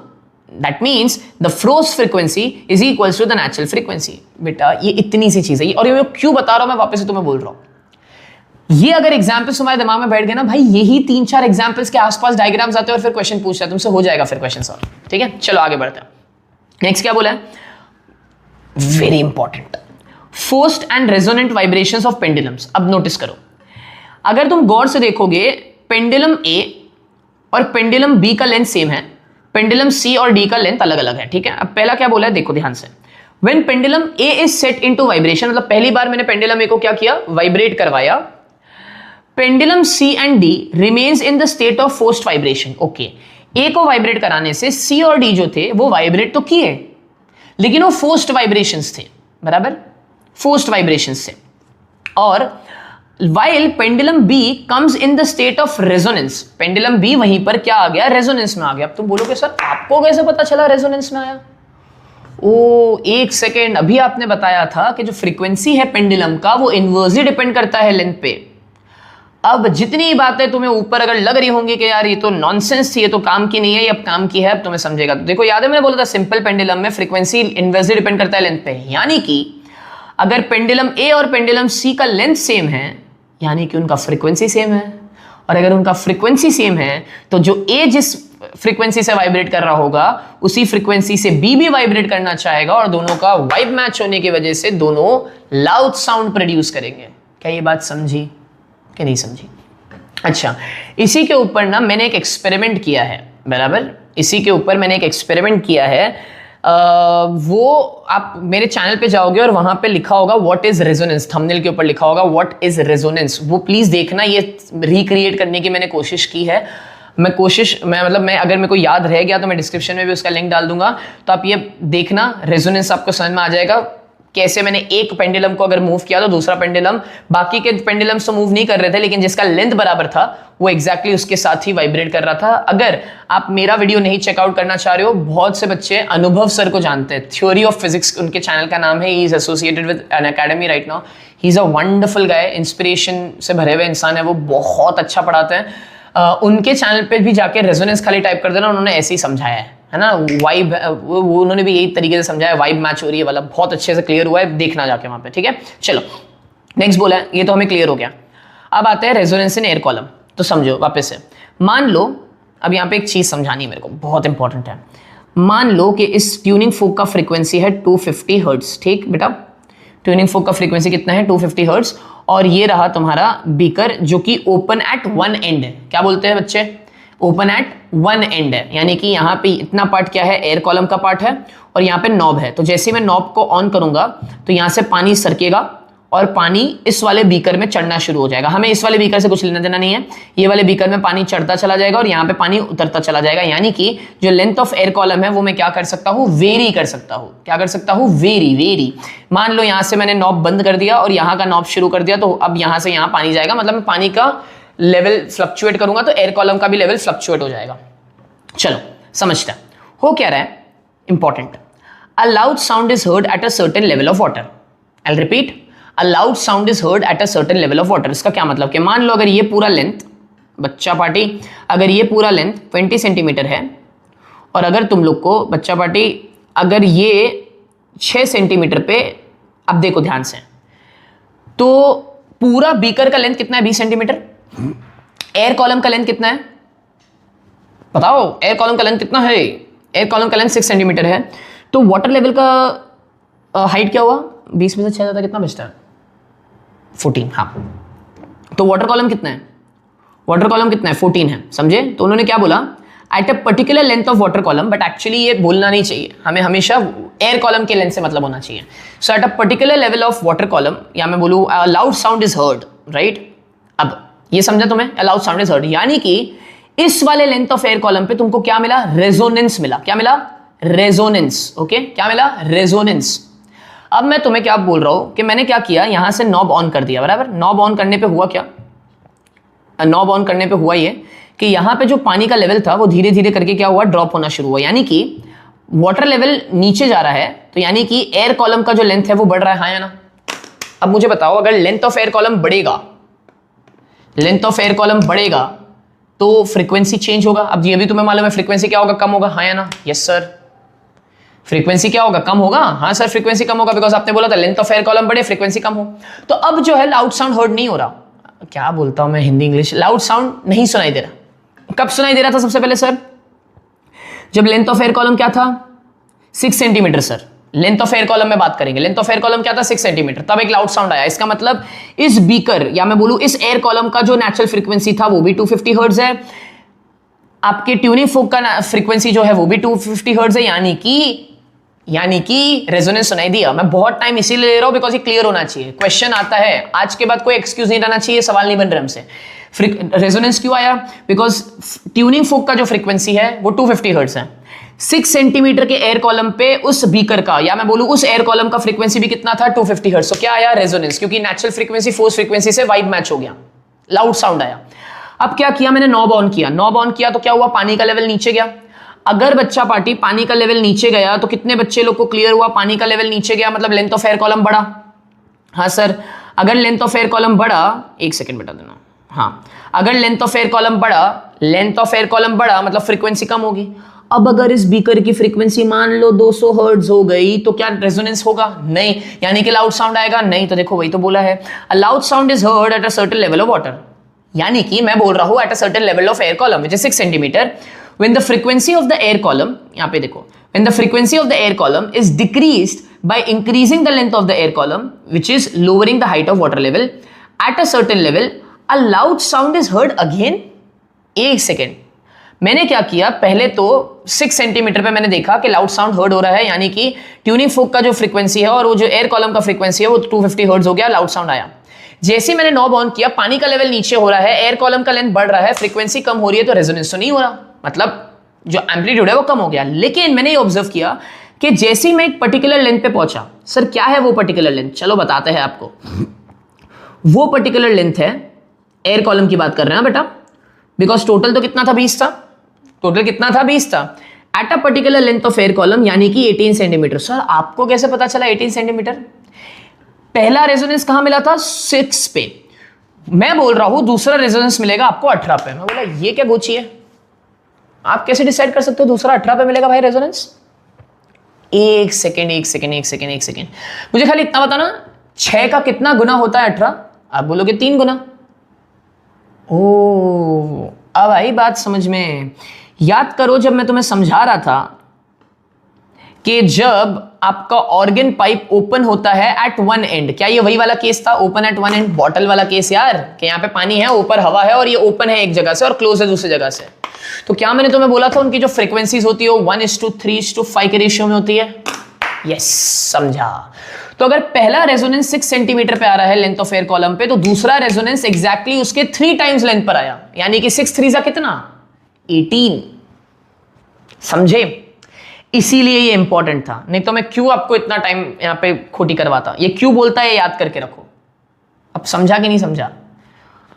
S1: That means the forced frequency is equals to the natural frequency. बेटा ये इतनी सी चीज है, और ये मैं क्यों बता रहा हूं, मैं वापस से तुम्हें बोल रहा हूं, ये अगर एग्जाम्पल्स तुम्हारे दिमाग में बैठ गए ना भाई, यही 3-4 एग्जाम्पल्स के आसपास डायग्राम्स आते हैं और फिर क्वेश्चन पूछता है तुमसे, हो जाएगा फिर क्वेश्चन सॉल्व। ठीक है, चलो आगे बढ़ते हैं। नेक्स्ट क्या बोला है, very important, forced and resonant vibrations of pendulums. अब नोटिस करो, अगर तुम गौर से देखोगे, पेंडुलम ए और पेंडुलम बी का लेंथ सेम है, पेंडुलम सी और डी का लेंथ अलग अलग है। ठीक है, अब पहला क्या बोला है, देखो ध्यान से, when pendulum A is set into vibration, मतलब पहली बार मैंने पेंडुलम ए को क्या किया, वाइब्रेट करवाया, pendulum C and D remains in the state of forced vibration. Okay, A को वाइब्रेट कराने से सी और डी जो थे वो वाइब्रेट तो किए, लेकिन वो फोर्स्ड वाइब्रेशंस थे, बराबर, फोर्स्ड वाइब्रेशंस से। और while pendulum B comes in the state of resonance, pendulum B वहीं पर क्या आ गया, रेजोनेंस में आ गया। अब तुम बोलोगे सर आपको कैसे पता चला रेजोनेंस में आया? ओ एक सेकेंड, अभी आपने बताया था कि जो फ्रीक्वेंसी है पेंडुलम का वो इनवर्सली डिपेंड करता है लेंथ पे। अब जितनी बातें तुम्हें ऊपर अगर लग रही होंगी कि यार ये तो नॉनसेंस थी, ये तो काम की नहीं है, ये अब काम की है, अब तुम्हें समझेगा। तो देखो याद है मैंने बोला था सिंपल पेंडुलम में फ्रीक्वेंसी इनवर्सली डिपेंड करता है लेंथ पे, यानी कि अगर पेंडुलम ए और पेंडुलम सी का लेंथ सेम है यानी कि उनका फ्रीक्वेंसी सेम है, और अगर उनका फ्रीक्वेंसी सेम है तो जो ए जिस फ्रीक्वेंसी से वाइब्रेट कर रहा होगा उसी फ्रीक्वेंसी से बी भी वाइब्रेट करना चाहेगा और दोनों का वाइब मैच होने की वजह से दोनों लाउड साउंड प्रोड्यूस करेंगे। क्या ये बात समझी कि नहीं समझी? अच्छा, इसी के ऊपर ना मैंने एक एक्सपेरिमेंट किया है, बराबर, इसी के ऊपर मैंने एक एक्सपेरिमेंट किया है। वो आप मेरे चैनल पे जाओगे और वहां पे लिखा होगा व्हाट इज रेजोनेंस, थंबनेल के ऊपर लिखा होगा व्हाट इज रेजोनेंस, वो प्लीज देखना। ये रिक्रिएट करने की मैंने कोशिश की है। मैं अगर मेरे को याद रह गया तो मैं डिस्क्रिप्शन में भी उसका लिंक डाल दूंगा, तो आप ये देखना, रेजोनेंस आपको समझ में आ जाएगा। कैसे मैंने एक पेंडुलम को अगर मूव किया तो दूसरा पेंडुलम, बाकी के पेंडुलम्स तो मूव नहीं कर रहे थे, लेकिन जिसका लेंथ बराबर था वो एग्जैक्टली उसके साथ ही वाइब्रेट कर रहा था। अगर आप मेरा वीडियो नहीं चेकआउट करना चाह रहे हो, बहुत से बच्चे अनुभव सर को जानते हैं, थ्योरी ऑफ फिजिक्स उनके चैनल का नाम है, he is associated with an academy right now. He is a wonderful guy, inspiration से भरे हुए इंसान है वो, बहुत अच्छा पढ़ाते हैं। उनके चैनल पे भी जाके रेजोनेंस खाली टाइप कर देना, उन्होंने ऐसे ही समझाया है ना, वाइब, वो उन्होंने भी यही तरीके से समझाया, वाइब मैच हो रही है वाला, बहुत अच्छे से क्लियर हुआ है, देखना जाके वहां पे, ठीक है। चलो नेक्स्ट बोला है, ये तो हमें क्लियर हो गया। अब आते हैं रेजोनेंस इन एयर कॉलम। तो समझो वापस से, मान लो, अब यहाँ पे एक चीज समझानी है मेरे को, बहुत इंपॉर्टेंट है। मान लो कि इस ट्यूनिंग फोक का फ्रीक्वेंसी है 250 हर्ट्ज, ठीक बेटा, ट्यूनिंग फोक का फ्रीक्वेंसी कितना है 250 हर्ट्ज, और ये रहा तुम्हारा बीकर जो कि ओपन एट वन एंड है। क्या बोलते हैं बच्चे? ओपन एट वन एंड है, यानी कि यहाँ पे इतना पार्ट क्या है, एयर कॉलम का पार्ट है, और यहाँ पे नॉब है। तो जैसे मैं नॉब को ऑन करूंगा तो यहाँ से पानी सरकेगा और पानी इस वाले बीकर में चढ़ना शुरू हो जाएगा। हमें इस वाले बीकर से कुछ लेना देना नहीं है, ये वाले बीकर में पानी चढ़ता चला जाएगा और यहाँ पे पानी उतरता चला जाएगा। यानी कि जो लेंथ ऑफ एयर कॉलम है वो मैं क्या कर सकता हूँ, वेरी कर सकता हूँ। क्या कर सकता हूँ? वेरी। मान लो यहाँ से मैंने नॉब बंद कर दिया और यहाँ का नॉब शुरू कर दिया, तो अब यहाँ से यहाँ पानी जाएगा, मतलब मैं पानी का लेवल फ्लक्चुएट करूंगा तो एयर कॉलम का भी लेवल फ्लक्चुएट हो जाएगा। चलो समझते हैं हो क्या रहा है, important. A loud sound is heard at a certain level of water. I will repeat, a loud sound is heard at a certain level of water. इसका क्या मतलब कि मान लो अगर ये पूरा लेंथ, बच्चा पार्टी, अगर ये पूरा लेंथ 20 सेंटीमीटर है और अगर तुम लोग को बच्चा पार्टी अगर ये 6 सेंटीमीटर पे, अब देखो ध्यान से, तो पूरा बीकर का लेंथ कितना है? 20 सेंटीमीटर। एयर कॉलम का लेंथ कितना है बताओ? एयर कॉलम का लेंथ कितना है? एयर कॉलम का लेंथ 6 सेंटीमीटर है। तो वाटर लेवल का हाइट क्या हुआ? 20 में से 6 ज्यादा कितना बचता है? 14। हाँ, तो वाटर कॉलम कितना है? वाटर कॉलम कितना है? 14 है, समझे? तो उन्होंने क्या बोला, eight a particular length of water column, but actually ये बोलना नहीं चाहिए, हमें हमेशा एयर कॉलम के लेंथ से मतलब होना चाहिए। So at a particular level of water column, या मैं बोलूँ loud sound is heard, right? अब ये समझा तुम्हें, लाउड साउंड इज हर्ड, यानी कि इस वाले लेंथ ऑफ एयर कॉलम पे तुमको क्या मिला? रेजोनेंस मिला। क्या मिला? रेजोनेंस। ओके, क्या मिला? रेजोनेंस। अब मैं तुम्हें क्या बोल रहा हूं कि मैंने क्या किया, यहां से नॉब ऑन कर दिया, बराबर। नॉब ऑन करने पे हुआ क्या? नॉब ऑन करने पे हुआ ये कि यहां पे जो पानी का लेवल था वो धीरे धीरे करके क्या हुआ? ड्रॉप होना शुरू हुआ, यानी कि वाटर लेवल नीचे जा रहा है, तो यानी कि एयर कॉलम का जो लेंथ है वो बढ़ रहा है, हाँ या ना? अब मुझे बताओ, अगर लेंथ ऑफ एयर कॉलम बढ़ेगा, लेंथ ऑफ एयर कॉलम बढ़ेगा तो फ्रीक्वेंसी चेंज होगा। अब ये भी तुम्हें मालूम है फ्रीक्वेंसी क्या होगा? कम होगा, हाँ या ना? Yes sir. फ्रीक्वेंसी क्या होगा? कम होगा। हाँ सर, फ्रीक्वेंसी कम होगा, बिकॉज आपने बोला था लेंथ ऑफ एयर कॉलम बढ़े, फ्रीक्वेंसी कम हो। तो अब जो है लाउड साउंड हर्ड नहीं हो रहा। क्या बोलता हूं मैं हिंदी इंग्लिश, लाउड साउंड नहीं सुनाई दे रहा। कब सुनाई दे रहा था सबसे पहले सर? जब लेंथ ऑफ एयर कॉलम क्या था? 6 centimetre sir. Length of air column में बात करेंगे, लेंथ ऑफ एयर कॉलम क्या था? 6 सेंटीमीटर, तब एक लाउड साउंड आया। इसका मतलब इस बीकर, या मैं बोलूं इस एयर कॉलम का जो नेचुरल फ्रीक्वेंसी था वो भी 250 हर्ट्ज है, आपके ट्यूनिंग फोक का फ्रीक्वेंसी जो है वो भी 250 हर्ट्ज है, यानी कि रेजोनेंस सुनाई दिया। मैं बहुत टाइम इसीलिए ले रहा हूं बिकॉज ये क्लियर होना चाहिए। क्वेश्चन आता है, आज के बाद कोई एक्सक्यूज नहीं रहना चाहिए, सवाल नहीं बन रहा हमसे। रेजोनेंस क्यों आया? बिकॉज ट्यूनिंग फोक का जो फ्रीक्वेंसी है वो 250 हर्ट्ज है। 6 सेंटीमीटर के एयर कॉलम पे उस बीकर का, या मैं बोलूं उस एयर कॉलम का फ्रीक्वेंसी भी कितना था? 250 हर्ट्ज। तो क्या आया? रेजोनेंस, क्योंकि नेचुरल फ्रीक्वेंसी फोर्स फ्रीक्वेंसी से वाइब मैच हो गया, लाउड साउंड आया। अब क्या किया मैंने? नॉब ऑन किया। नॉब ऑन किया तो क्या हुआ? पानी का लेवल नीचे गया। अगर बच्चा पार्टी पानी का लेवल नीचे गया तो कितने बच्चे लोग को क्लियर हुआ? पानी का लेवल नीचे गया मतलब लेंथ ऑफ एयर कॉलम बढ़ा। हाँ सर, अगर लेंथ ऑफ एयर कॉलम बढ़ा, एक सेकंड बता देना। हाँ, अगर लेंथ ऑफ एयर कॉलम बढ़ा, लेंथ ऑफ एयर कॉलम बढ़ा मतलब फ्रीक्वेंसी कम होगी। अब अगर इस बीकर की फ्रीक्वेंसी मान लो 200 हर्ट्ज हो गई तो क्या रेजोनेंस होगा? नहीं, यानी कि लाउड साउंड आएगा? नहीं। तो देखो वही तो बोला है, अ loud sound is heard at a certain level of water, यानी कि मैं बोल रहा हूं at a certain level of air column which is 6 centimetre, when the frequency of the air column, यहां पे देखो, when the frequency of the air column is decreased by increasing the length of the air column, which is lowering the height of water level, at a certain level a loud sound is heard again. एक सेकेंड, मैंने क्या किया, पहले तो 6 सेंटीमीटर पे मैंने देखा कि लाउड साउंड हर्ड हो रहा है, यानी कि ट्यूनिंग फोक का जो फ्रीक्वेंसी है और वो जो एयर कॉलम का फ्रीक्वेंसी है वो 250 हर्ट्ज हो गया, लाउड साउंड आया। जैसे मैंने नॉब ऑन किया, पानी का लेवल नीचे हो रहा है, एयर कॉलम का लेंथ बढ़ रहा है, फ्रीक्वेंसी कम हो रही है, तो रेजोनेंस तो नहीं हो रहा, मतलब जो एम्पलीट्यूड है वो कम हो गया। लेकिन मैंने ये ऑब्जर्व किया कि जैसे ही मैं एक पर्टिकुलर लेंथ पे पहुंचा, सर क्या है वो पर्टिकुलर लेंथ, चलो बताते हैं आपको। वो पर्टिकुलर लेंथ है, एयर कॉलम की बात कर रहे हैं बेटा, बिकॉज टोटल तो कितना था, 20 था, टोटल कितना था, 20 था। Eight a particular length of air column, यानी कि 18 सेंटीमीटर। सर आपको कैसे पता चला 18 सेंटीमीटर? पहला रेजोनेंस कहां मिला था, 6 पे। मैं बोल रहा हूं दूसरा रेजोनेंस मिलेगा आपको 18 पे। मैं बोला ये क्या गोची है, आप कैसे डिसाइड कर सकते हो दूसरा 18 पे मिलेगा भाई रेजोनेंस? एक सेकेंड, मुझे खाली इतना बताना, 6 का कितना गुना होता है 18? आप बोलोगे 3 गुना। ओ, अब आई बात समझ में। याद करो जब मैं तुम्हें समझा रहा था कि जब आपका ऑर्गन पाइप ओपन होता है एट वन एंड, क्या ये वही वाला केस था, open at one and, bottle वाला केस यार, कि यहाँ पे पानी है, ऊपर हवा है और ये ओपन है एक जगह से और क्लोज है दूसरी जगह से। तो क्या मैंने तुम्हें बोला था उनकी जो फ्रीक्वेंसीज होती है वो 1:3:5 के रेशियो में होती है? यस, समझा। तो अगर पहला रेजोनेंस 6 सेंटीमीटर पे आ रहा है लेंथ ऑफ एयर कॉलम पे, तो दूसरा रेजोनेंस एग्जैक्टली उसके 3 टाइम्स लेंथ पर आया, यानी कि 6 3 कितना, 18। समझे? इसीलिए ये इंपॉर्टेंट था, नहीं तो मैं क्यों आपको इतना टाइम यहां पे खोटी करवाता। ये क्यों बोलता है याद करके रखो। अब समझा कि नहीं समझा?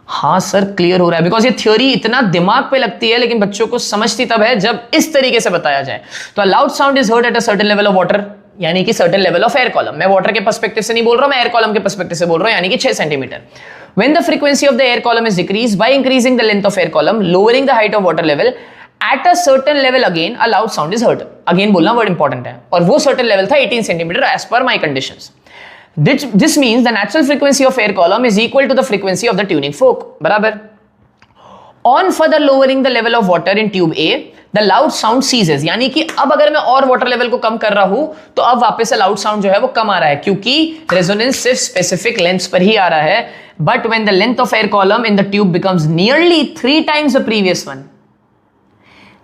S1: हाँ सर क्लियर हो रहा है, बिकॉज ये थ्योरी इतना दिमाग पे लगती है लेकिन बच्चों को समझती तब है जब इस तरीके से बताया जाए। तो loud sound is heard at a certain level of water, यानी कि certain level of air column. मैं वाटर के पर्सपेक्टिव से नहीं बोल रहा हूं, मैं एयर कॉलम के पर्सपेक्टिव से बोल रहा हूं, यानी कि 6 centimetre. When the frequency of the air column is decreased by increasing the length of air column, lowering the height of water level, at a certain level again a loud sound is heard. Again बोलना वर्ड इंपॉर्टेंट है, और वो certain level था 18 centimetre as per my conditions. This means the natural frequency of air column is equal to the frequency of the tuning fork. बराबर। On further lowering the level of water in tube A, the loud sound ceases. यानी कि अब अगर मैं और वाटर लेवल को कम कर रहा हूं तो अब वापस से लाउड साउंड जो है वो कम आ रहा है, क्योंकि रेजोनेंस सिर्फ स्पेसिफिक लेंथ्स पर ही आ रहा है। But when the length of air column in the tube becomes nearly 3 times the previous one,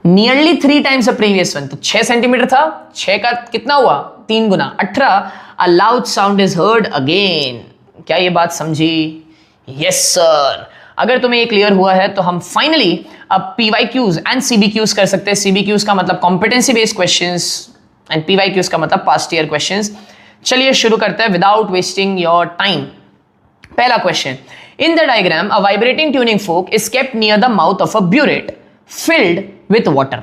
S1: nearly 3 times the previous one, तो 6 सेंटीमीटर था, 6 का कितना हुआ, 3 गुना, 18, अ loud sound is heard again. क्या ये बात समझी? Yes sir. अगर तुम्हें ये क्लियर हुआ है तो हम फाइनली अब PYQs एंड CBQs कर सकते हैं। CBQs का मतलब competency based questions and PYQs का मतलब पास्ट ईयर क्वेश्चंस। चलिए शुरू करते हैं विदाउट वेस्टिंग योर टाइम। पहला question, in the diagram a vibrating tuning fork is kept near the mouth of a burette filled with water.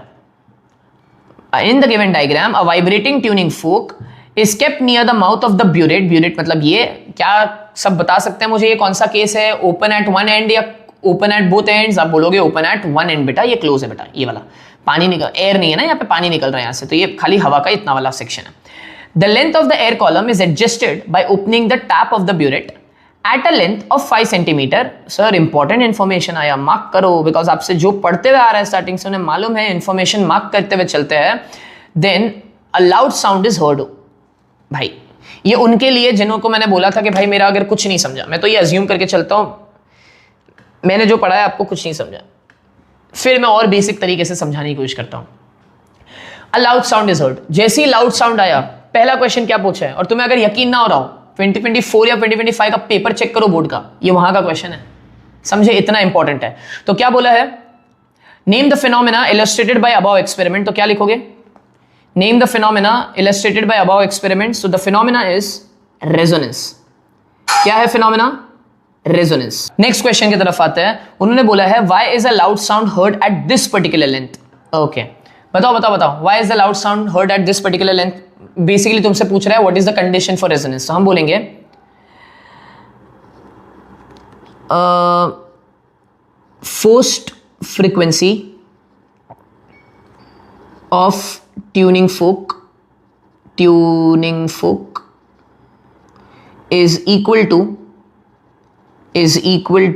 S1: In the given diagram, a vibrating tuning fork is kept near the mouth of the burette. Burette मतलब ये क्या, सब बता सकते हैं मुझे ये कौन सा केस है, ओपन एट वन एंड या ओपन एट बोथ एंड्स? आप बोलोगे ओपन एट वन एंड बेटा, ये क्लोज है बेटा, ये वाला पानी निकल, एयर नहीं है ना यहाँ पे, पानी निकल रहा है यहाँ से, तो ये खाली हवा का इतना वाला सेक्शन है। The length of the air column is adjusted by opening the tap of the burette at a length of 5 centimetre. Sir important information आया, मार्क करो, बिकॉज आपसे जो पढ़ते हुए आ रहा है स्टार्टिंग से उन्हें मालूम है, इन्फॉर्मेशन मार्क करते हुए चलते हैं। Then a loud sound is heard. भाई ये उनके लिए जिनको मैंने बोला था कि भाई मेरा अगर कुछ नहीं समझा, मैं तो ये अज्यूम करके चलता हूं मैंने जो पढ़ा है आपको कुछ नहीं समझा, फिर मैं और बेसिक तरीके से समझाने की कोशिश करता हूं। अ लाउड साउंड इज हर्ड, जैसे ही लाउड साउंड आया, पहला क्वेश्चन क्या पूछा है, और तुम्हें अगर यकीन ना हो रहा हो 2024 या 2025 का पेपर चेक करो बोर्ड का, ये वहां का क्वेश्चन है, समझे, इतना इंपॉर्टेंट है। तो क्या बोला है, name the phenomena illustrated bye above experiment. तो क्या लिखोगे, name the phenomena illustrated bye above experiment. So the phenomena is resonance. क्या है फिनोमेना? रेजोनेंस। नेक्स्ट क्वेश्चन की तरफ आते हैं। उन्होंने बोला है why is a loud sound heard at this particular length. Okay, बताओ why is the loud sound heard at this particular length. Basically तुमसे पूछ रहा है what is the condition for resonance. तो हम बोलेंगे forced frequency of tuning fork is equal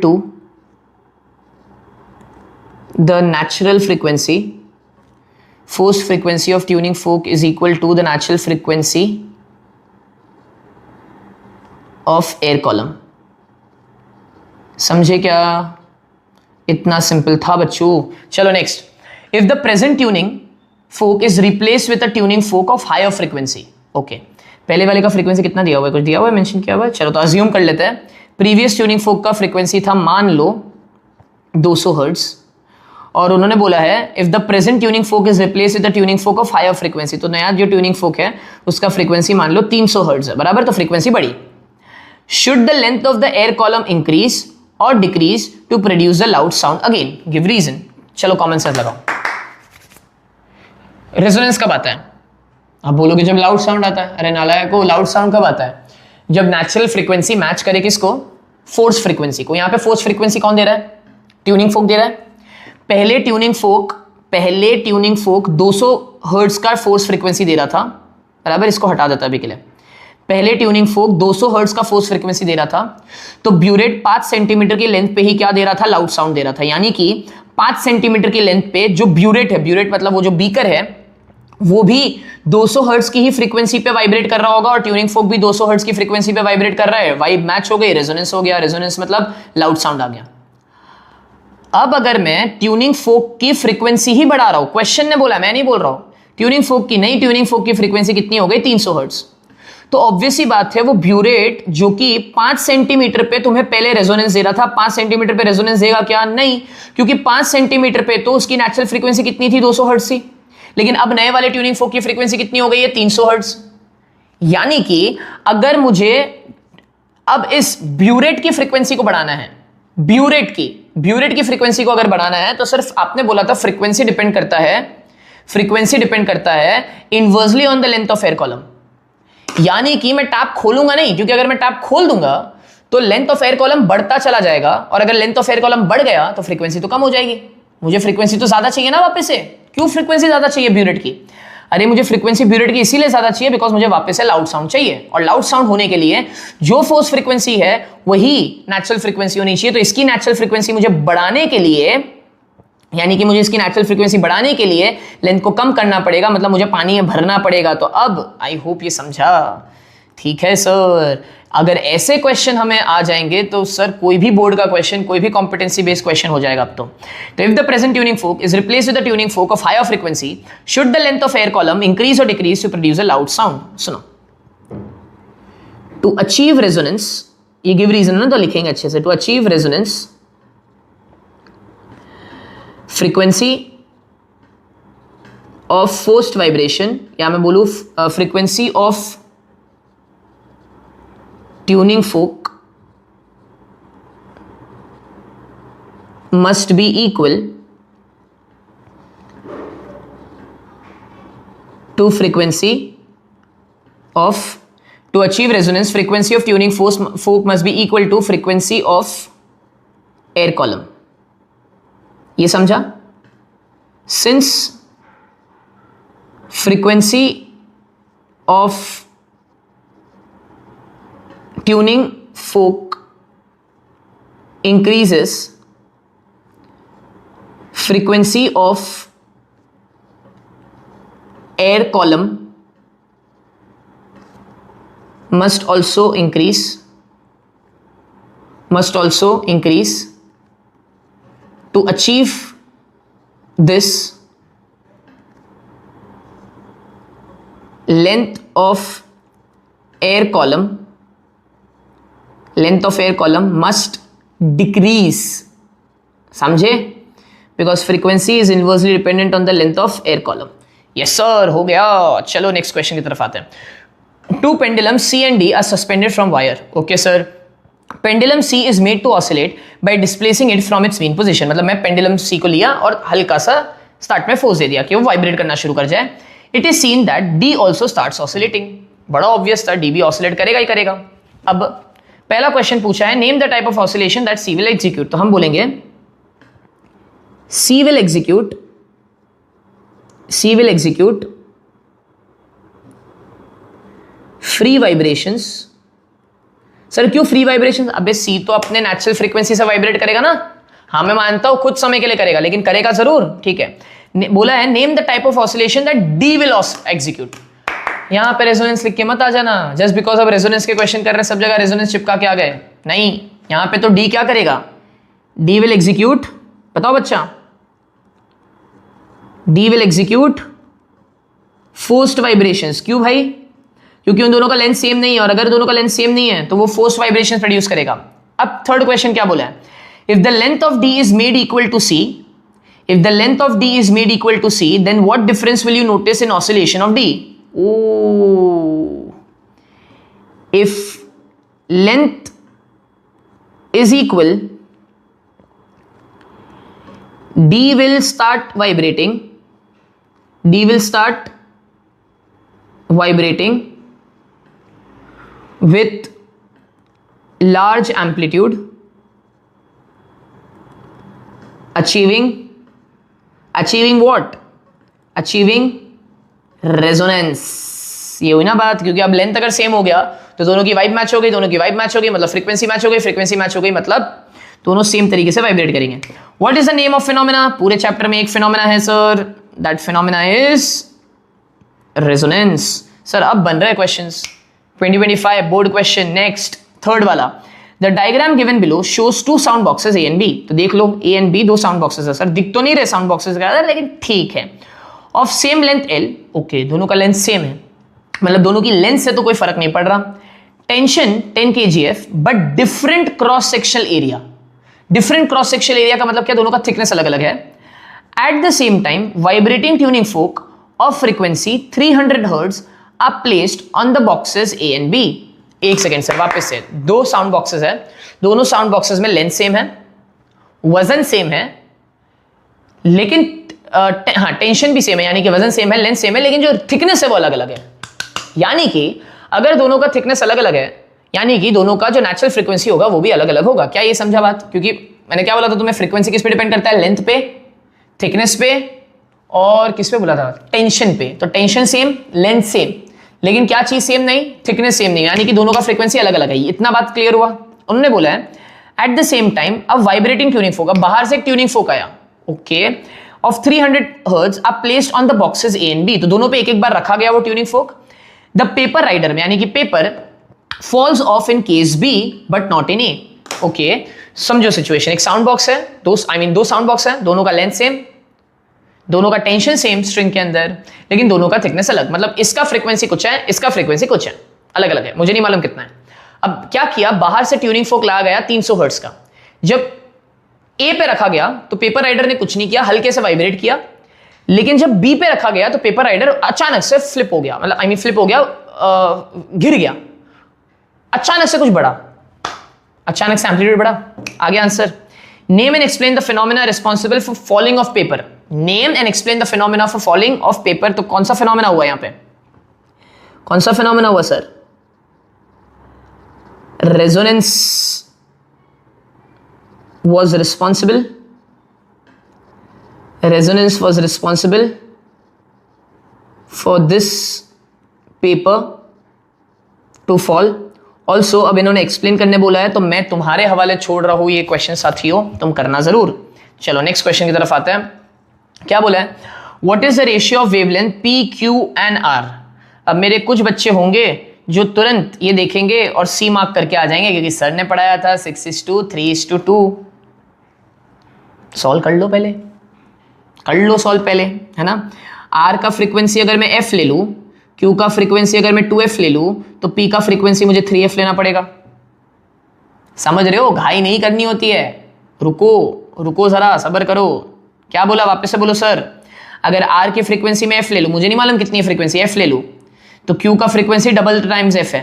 S1: to the natural frequency forced frequency of tuning fork is equal to the natural frequency of air column. समझे क्या? इतना सिंपल था बच्चों. चलो next. If the present tuning fork is replace with a tuning fork of higher frequency. Okay, पहले वाले का फ्रीक्वेंसी कितना दिया हुआ है? कुछ दिया हुआ है, मेंशन किया हुआ है? चलो तो अज्यूम कर लेते हैं. प्रीवियस ट्यूनिंग फोक का फ्रीक्वेंसी था मान लो 200 हर्ट्ज, और उन्होंने बोला है if the present tuning fork is replace with the tuning fork of higher frequency. तो नया जो ट्यूनिंग फोक है उसका फ्रीक्वेंसी मान लो 300 हर्ट्ज है, बराबर? तो फ्रीक्वेंसी बढ़ी. Should the length of the air column increase और decrease to produce the loud sound? Again give reason. चलो कॉमन सेंस लगाओ. रेजोनेंस कब आता है? आप बोलोगे जब लाउड साउंड आता है. अरे नालायक को, लाउड साउंड कब आता है? जब नेचुरल फ्रीक्वेंसी मैच करे किसको? फोर्स फ्रीक्वेंसी को. यहां पे फोर्स फ्रीक्वेंसी कौन दे रहा है? ट्यूनिंग फोक दे रहा है. पहले ट्यूनिंग फोक 200 हर्ट्ज का फोर्स फ्रीक्वेंसी दे रहा था, बराबर? इसको हटा देता अभी के लिए. पहले ट्यूनिंग फोक 200 हर्ट्ज का फोर्स फ्रीक्वेंसी दे रहा था, तो ब्यूरेट 5 सेंटीमीटर की लेंथ पे ही क्या दे रहा था? लाउड साउंड दे रहा था. यानी कि 5 सेंटीमीटर की लेंथ पे जो ब्यूरेट है, ब्यूरेट मतलब वो जो बीकर है, वो भी 200 हर्ट्ज की ही फ्रीक्वेंसी पे वाइब्रेट कर रहा होगा, और ट्यूनिंग फोक भी 200 हर्ट्ज की फ्रीक्वेंसी पे वाइब्रेट कर रहा है. वाइब मैच हो गई, रेजोनेंस हो गया. रेजोनेंस मतलब लाउड साउंड आ गया. अब अगर मैं ट्यूनिंग फोक की फ्रीक्वेंसी ही बढ़ा रहा हूं, क्वेश्चन ने बोला, मैं नहीं बोल रहा हूं, ट्यूनिंग फोक की नहीं, ट्यूनिंग फोक की फ्रीक्वेंसी कितनी हो गई? 300 हर्ट्ज. तो ऑब्वियस ही बात है वो ब्यूरेट जो कि 5 सेंटीमीटर पे तुम्हें पहले रेजोनेंस दे रहा था, 5 सेंटीमीटर पे रेजोनेंस देगा क्या? नहीं, क्योंकि 5 सेंटीमीटर पे तो उसकी नेचुरल फ्रीक्वेंसी कितनी थी? 200 हर्ट्ज थी. लेकिन अब नए वाले ट्यूनिंग फोक की फ्रीक्वेंसी कितनी हो गई है? 300 हर्ट्ज. यानी कि अगर मुझे अब इस ब्यूरेट की फ्रीक्वेंसी को बढ़ाना है, ब्यूरेट की फ्रीक्वेंसी को अगर बढ़ाना है, तो सिर्फ आपने बोला था फ्रीक्वेंसी डिपेंड करता है inversely on the length of air column. यानी कि मैं टैप खोलूंगा नहीं, क्योंकि अगर मैं टैप खोल दूंगा तो लेंथ ऑफ एयर कॉलम बढ़ता चला जाएगा, और अगर लेंथ ऑफ एयर कॉलम बढ़ गया तो फ्रीक्वेंसी तो कम हो जाएगी. मुझे फ्रीक्वेंसी तो ज्यादा चाहिए ना वापस से. क्यों फ्रीक्वेंसी ज्यादा चाहिए ब्यूरेट की? अरे मुझे फ्रीक्वेंसी ब्यूरेट की इसीलिए ज्यादा चाहिए बिकॉज मुझे वापस से लाउड साउंड चाहिए, और लाउड साउंड होने के लिए जो फोर्स फ्रीक्वेंसी है वही नेचुरल फ्रीक्वेंसी होनी चाहिए. तो इसकी नेचुरल फ्रीक्वेंसी मुझे बढ़ाने के लिए, यानी कि मुझे इसकी नेचुरल फ्रीक्वेंसी बढ़ाने के लिए लेंथ को कम करना पड़ेगा, मतलब मुझे पानी में भरना पड़ेगा. तो अब आई होप ये समझा. ठीक है सर. अगर ऐसे क्वेश्चन हमें आ जाएंगे तो सर कोई भी बोर्ड का क्वेश्चन, कोई भी कॉम्पिटेंसी बेस्ड क्वेश्चन हो जाएगा अब तो. If the present tuning fork is replace with the tuning fork of higher frequency, should the length of air column increase और decrease to produce a loud sound? सुनो, टू अचीव रेजोनेंस, ये गिव रीजन ना तो लिखेंगे अच्छे से. To achieve resonance, frequency of forced vibration, या मैं बोलूं frequency of tuning fork must be equal to frequency of, to achieve resonance, frequency of tuning fork must be equal to frequency of air column. ये समझा? Since frequency of tuning fork increases, frequency of air column must also increase. To achieve this, length of air column must decrease. समझे? Because frequency is inversely dependent on the length of air column. Yes sir, हो गया. चलो नेक्स्ट क्वेश्चन की तरफ आते हैं. Two pendulums C and D are suspended from wire. Okay sir. Pendulum C is made to oscillate by displacing it from its mean position. मतलब मैं pendulum C को लिया और हल्का सा स्टार्ट में फोर्स दे दिया कि वो वाइब्रेट करना शुरू कर जाए. It is seen that D also starts oscillating. बड़ा ऑब्वियस था, D भी ऑसिलेट करेगा ही करेगा. अब पहला क्वेश्चन पूछा है, name the type of oscillation that C will execute. तो हम बोलेंगे C will execute free vibrations. Sir क्यों फ्री वाइब्रेशंस? अबे सी तो अपने नेचुरल फ्रीक्वेंसी से वाइब्रेट करेगा ना. हाँ मैं मानता हूं कुछ समय के लिए करेगा, लेकिन करेगा जरूर. ठीक है. बोला है name the type of oscillation that D will execute. यहां पे रेजोनेंस लिख के मत आ जाना जस्ट बिकॉज अब रेजोनेंस के क्वेश्चन कर रहे हैं, सब जगह रेजोनेंस चिपका के आ गए, नहीं। यहां पे तो डी क्या करेगा, डी विल एग्जीक्यूट, बताओ बच्चा, D will execute forced vibrations. क्यों भाई, क्योंकि उन दोनों का लेंथ सेम नहीं है, और अगर दोनों का लेंथ सेम नहीं है तो वो फोर्स्ड वाइब्रेशंस प्रोड्यूस करेगा। अब थर्ड क्वेश्चन क्या बोला है, if the length of D is made equal to C, if the length of D is made equal to C, then what difference will you notice in oscillation of D? Oh, if length is equal, D will start vibrating, D will start vibrating with large amplitude, achieving what? Achieving resonance। ये हुई ना बात, क्योंकि अब लेंथ अगर सेम हो गया तो दोनों की वाइब मैच हो गई, दोनों की वाइब मैच हो गई मतलब फ्रीक्वेंसी मैच हो गई, फ्रीक्वेंसी मैच हो गई मतलब दोनों सेम तरीके से वाइब्रेट करेंगे। What is the name of phenomena? पूरे चैप्टर में एक फिनोमेना है sir, that phenomena is resonance. Sir अब बन रहे questions 2025 board question. Next third वाला, the diagram given below shows two sound boxes A and B. तो देख लो ए एंड बी दो साउंड बॉक्सेस है सर, दिख तो नहीं रहे साउंड बॉक्सेस लेकिन ठीक है। Of same length L, okay दोनों का लेंथ सेम है, मतलब दोनों की लेंथ से तो कोई फर्क नहीं पड़ रहा। Tension 10 kgf but different cross sectional area. Different cross sectional area का मतलब क्या, दोनों का थिकनेस अलग अलग है। At the same time vibrating tuning fork of frequency 300 hertz are placed on the boxes A and B. एक सेकेंड सर, वापस से, दो साउंड बॉक्सेस है, दोनों साउंड बॉक्सेस में लेंथ सेम है, वजन सेम है, लेकिन हाँ टेंशन भी सेम है, यानी कि वजन सेम है, लेंथ सेम है, लेकिन जो थिकनेस है वो अलग अलग है। यानी कि अगर दोनों का थिकनेस अलग अलग है, यानी कि दोनों का जो नेचुरल फ्रीक्वेंसी होगा वो भी अलग अलग होगा। क्या ये समझा बात? क्योंकि मैंने क्या बोला था तुम्हें, फ्रीक्वेंसी किस पे डिपेंड करता है, लेंथ पे, थिकनेस पे, और किस पे बोला था, टेंशन पे। तो टेंशन सेम, लेंथ सेम, लेकिन क्या चीज सेम नहीं, थिकनेस सेम नहीं, यानी कि दोनों का फ्रीक्वेंसी अलग अलग है। इतना बात क्लियर हुआ? उन्होंने बोला है एट द सेम टाइम अब वाइब्रेटिंग ट्यूनिंग फोक, अब बाहर से एक ट्यूनिंग फोक आया, okay, of 300 hertz are placed on the boxes A and B. तो दोनों पे एक एक बार रखा गया वो tuning fork. The paper rider में, यानी कि paper falls off in case B but not in A. Okay समझो सिचुएशन, एक साउंड बॉक्स है, दो साउंड बॉक्स है, दोनों का लेंथ सेम, दोनों का टेंशन सेम स्ट्रिंग के अंदर, लेकिन दोनों का थिकनेस अलग, मतलब इसका फ्रीक्वेंसी कुछ है, इसका फ्रीक्वेंसी कुछ है, अलग अलग है, मुझे नहीं मालूम कितना है। अब क्या किया, बाहर से ट्यूनिंग फोक लाया गया 300 हर्ट्ज का। जब ए पे रखा गया तो पेपर राइडर ने कुछ नहीं किया, हल्के से वाइब्रेट किया, लेकिन जब बी पे रखा गया तो पेपर राइडर अचानक से फ्लिप हो गया, मतलब फ्लिप हो गया, गिर गया, अचानक से कुछ बढ़ा, अचानक से एम्पलीट्यूड बढ़ा। आगे answer, name and explain the phenomena responsible for falling of paper. Name and explain the phenomena for falling of paper. तो कौन सा फिनोमेना हुआ यहां पे, कौन सा फिनोमेना हुआ sir? Resonance was responsible, resonance was responsible for this paper to fall. Also अब इन्होंने एक्सप्लेन करने बोला है तो मैं तुम्हारे हवाले छोड़ रहा हूं ये क्वेश्चन साथियों, तुम करना जरूर। चलो नेक्स्ट क्वेश्चन की तरफ आते हैं। क्या बोला है, what is the ratio of wavelength P Q and R. अब मेरे कुछ बच्चे होंगे जो तुरंत ये देखेंगे और सी मार्क करके आ जाएंगे, क्योंकि सर ने पढ़ाया था 6:3:2। सॉल्व कर लो पहले, कर लो सॉल्व पहले, है ना। आर का फ्रीक्वेंसी अगर मैं एफ ले लूं, क्यू का फ्रीक्वेंसी अगर मैं 2f ले लूं, तो पी का फ्रीक्वेंसी मुझे 3f लेना पड़ेगा। समझ रहे हो, घाई नहीं करनी होती है, रुको रुको जरा, सब्र करो। क्या बोला, वापस से बोलो सर। अगर आर की फ्रीक्वेंसी में एफ ले लूं, मुझे नहीं मालूम कितनी फ्रीक्वेंसी, एफ ले लूं, तो क्यू का फ्रीक्वेंसी डबल टाइम्स एफ है,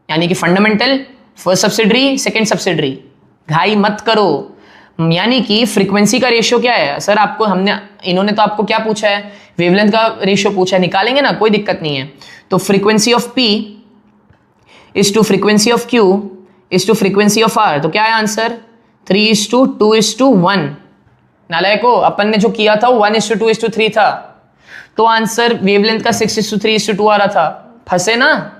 S1: यानी कि fundamental, first subsidiary, second subsidiary. घाई मत करो, यानी कि फ्रीक्वेंसी का रेशियो क्या है सर, आपको इन्होंने तो आपको क्या पूछा है, वेवलेंथ का रेशियो पूछा है, निकालेंगे ना, कोई दिक्कत नहीं है। तो frequency of P is to frequency of Q is to frequency of R. तो क्या है आंसर, 3:2:1। नालायको, अपन ने जो किया था वो 1:2:3 था, तो आंसर वेवलेंथ का 6:3:2 आ रहा था। फंसे ना,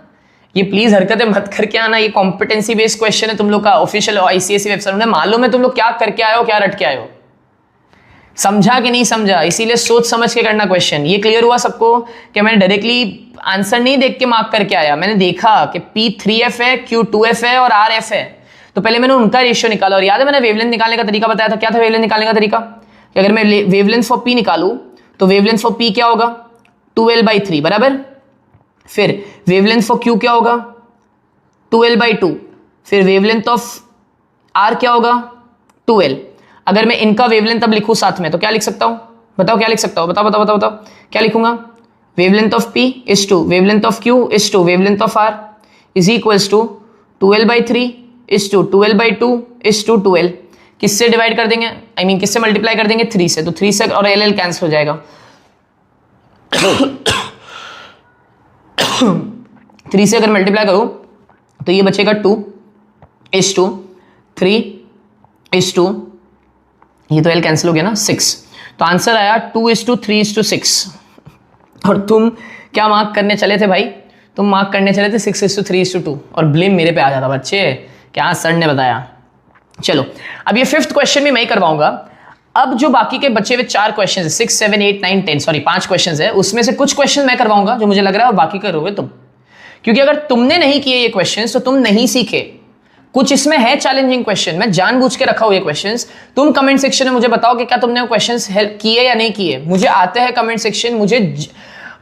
S1: ये प्लीज हरकतें मत करके आना, ये कॉम्पिटेंसी बेस्ड क्वेश्चन है तुम लोग का, ऑफिशियल आईसीएसई वेबसाइट में मालूम है तुम लोग क्या करके आए हो, क्या रट के आए हो। समझा कि नहीं समझा? इसीलिए सोच समझ के करना क्वेश्चन। ये क्लियर हुआ सबको कि मैंने डायरेक्टली आंसर नहीं देख के मार्क करके आया, मैंने देखा कि P 3F है, Q 2F है और R F है, तो पहले मैंने उनका रेशियो निकाला। और याद है मैंने वेवलेंथ निकालने का तरीका बताया था, क्या था वेवलेंथ निकालने का तरीका? कि अगर मैं वेवलेंथ फॉर P निकालूं तो वेवलेंथ फॉर P क्या होगा? 2L/3 बराबर। फिर वेवलेंथ फॉर Q क्या होगा? 2L/2। फिर वेवलेंथ ऑफ R क्या होगा? 2L। अगर मैं इनका वेवलेंथ अब लिखूं साथ में तो क्या लिख सकता हूं? बताओ क्या लिख सकता हूं? बताओ बताओ बताओ बताओ क्या लिखूंगा? Wavelength of P is to wavelength of Q is to wavelength of R is equals to 2L/3 is to 2L/2 is to 2L। किससे डिवाइड कर देंगे? I mean, किससे मल्टीप्लाई कर देंगे? 3 से। तो 3 से और LL कैंसिल हो जाएगा। 3 से अगर मल्टीप्लाई करूं तो ये बचेगा 2 इज टू 3 इज टू, ये तो L कैंसिल हो गया ना, 6। तो आंसर आया 2 इज टू 3 इज टू 6। और तुम क्या मार्क करने चले थे भाई? तुम मार्क करने चले थे 6 इज टू 3 इज टू 2, और ब्लेम मेरे पे आ जाता बच्चे, क्या सर ने बताया। चलो अब ये 5th क्वेश्चन भी मैं ही करवाऊंगा। अब जो बाकी के बचे हुए 4 क्वेश्चन है, 6, 7, 8, 9, 10, सॉरी 5 क्वेश्चन है, उसमें से कुछ क्वेश्चन मैं करवाऊंगा जो मुझे लग रहा है, और बाकी करोगे तुम, क्योंकि अगर तुमने नहीं किए ये क्वेश्चन तो तुम नहीं सीखे। कुछ इसमें है चैलेंजिंग क्वेश्चन, मैं जानबूझ के रखा हुआ ये क्वेश्चंस। तुम कमेंट सेक्शन में मुझे बताओ कि क्या तुमने वो क्वेश्चंस हेल्प किए या नहीं किए। मुझे आते हैं कमेंट सेक्शन, मुझे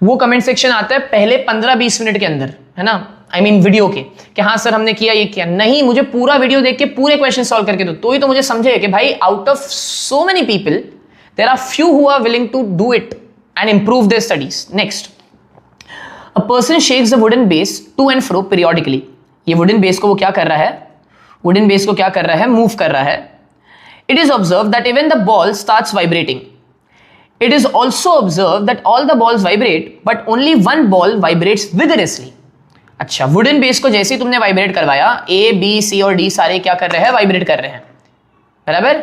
S1: वो कमेंट सेक्शन आता है पहले 15-20 मिनट के अंदर, है ना, I mean वीडियो के, कि हाँ सर हमने किया, ये किया। नहीं, मुझे पूरा वीडियो देख के पूरे क्वेश्चन सॉल्व करके दो, तो ही तो मुझे समझे कि भाई out of so many people there are few who are willing to do it and improve their studies. Next, a person shakes the wooden base to and fro periodically. ये वुडन बेस को वो क्या कर रहा है? वुडन बेस को क्या कर रहा है? मूव कर रहा है। It is observe that even the ball starts vibrating. It is also observed that all the balls vibrate, but only one ball vibrates vigorously. अच्छा, वुडन बेस को जैसे ही तुमने वाइब्रेट करवाया, A, B, C और D सारे क्या कर रहे हैं? वाइब्रेट कर रहे हैं, बराबर।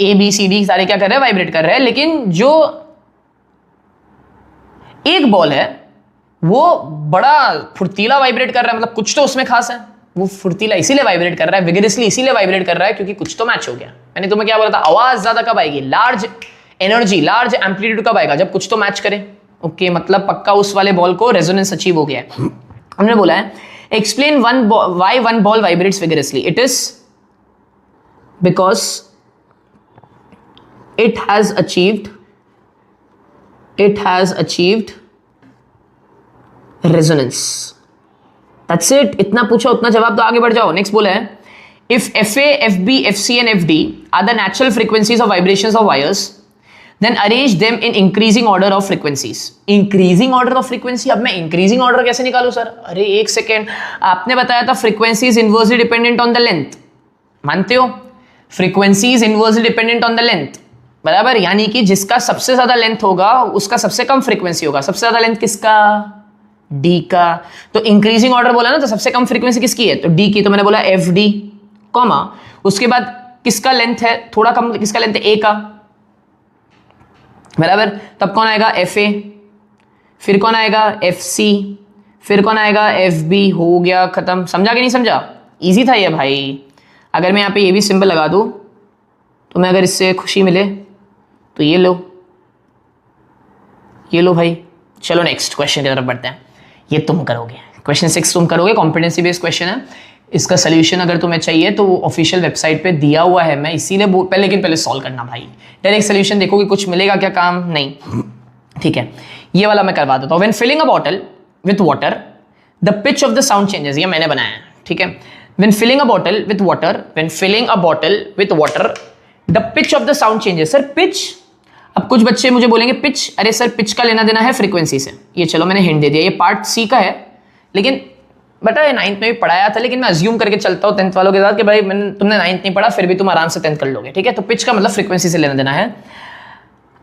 S1: A, B, C, D सारे क्या कर रहे हैं? वाइब्रेट कर रहे हैं। लेकिन जो एक बॉल है वो बड़ा फुर्तीला वाइब्रेट कर रहा है, मतलब कुछ तो उसमें खास है। वो फुर्तीला इसीलिए वाइब्रेट कर रहा है, विगरसली इसीलिए वाइब्रेट कर रहा है क्योंकि कुछ तो मैच हो गया। मैंने तुम्हें क्या बोला था? आवाज ज्यादा कब आएगी? लार्ज एनर्जी, लार्ज एम्पलीट्यूड कब आएगा? जब कुछ तो मैच करे। ओके, मतलब पक्का उस वाले बॉल को रेजोनेंस अचीव हो गया है। हमने बोला है explain why one ball vibrates vigorously. It is because it has achieved resonance. That's it. इतना पूछा उतना जवाब दो, आगे बढ़ जाओ। नेक्स्ट बोला है if FA, FB, FC and FD are the natural frequencies of vibrations of wires, then arrange them in increasing order of frequencies. Increasing order of frequency, अब मैं increasing order कैसे निकालूं सर? अरे एक सेकेंड, आपने बताया था frequency is inversely dependent on the length, मानते हो? frequency is inversely dependent on the length, बराबर। यानी कि जिसका सबसे ज्यादा लेंथ होगा उसका सबसे कम फ्रीक्वेंसी होगा। सबसे ज्यादा लेंथ किसका? D का। तो इंक्रीजिंग ऑर्डर बोला ना, तो सबसे कम फ्रीक्वेंसी किसकी है? तो D की। तो मैंने बोला FD, कॉमा, उसके बाद किसका लेंथ है थोड़ा कम? किसका लेंथ है? A का, बराबर। तब कौन आएगा? FA, फिर कौन आएगा? FC, फिर कौन आएगा? FB। हो गया खत्म। समझा कि नहीं समझा? इजी था ये भाई। अगर मैं यहाँ पे ये भी सिंबल लगा दूं तो मैं अगर इससे खुशी मिले तो ये लो, ये लो भाई। चलो नेक्स्ट क्वेश्चन की तरफ बढ़ते हैं। ये तुम करोगे, क्वेश्चन 6 तुम करोगे, कॉम्पिटेंसी बेस्ड क्वेश्चन है। इसका सोल्यूशन अगर तुम्हें चाहिए तो वो ऑफिशियल वेबसाइट पे दिया हुआ है, मैं इसीलिए पहले, लेकिन पहले सॉल्व करना भाई। डायरेक्ट सोल्यूशन देखोगे कुछ मिलेगा क्या? काम नहीं, ठीक है। ये वाला मैं करवा देता हूँ। When filling a bottle with water the pitch of the sound changes. ये मैंने बनाया है, ठीक है। When filling a bottle with water, when filling a bottle with water the pitch of the sound changes. Sir pitch, अब कुछ बच्चे मुझे बोलेंगे पिच, अरे सर पिच का लेना देना है फ्रीक्वेंसी से। ये चलो मैंने हिंट दे दिया, ये पार्ट C का है, लेकिन बेटा ये 9th में भी पढ़ाया था, लेकिन मैं अज्यूम करके चलता हूँ 10th वालों के साथ कि भाई तुमने 9th नहीं पढ़ा फिर भी तुम आराम से 10th कर लोगे, ठीक है। तो पिच का मतलब फ्रीक्वेंसी से लेना देना है।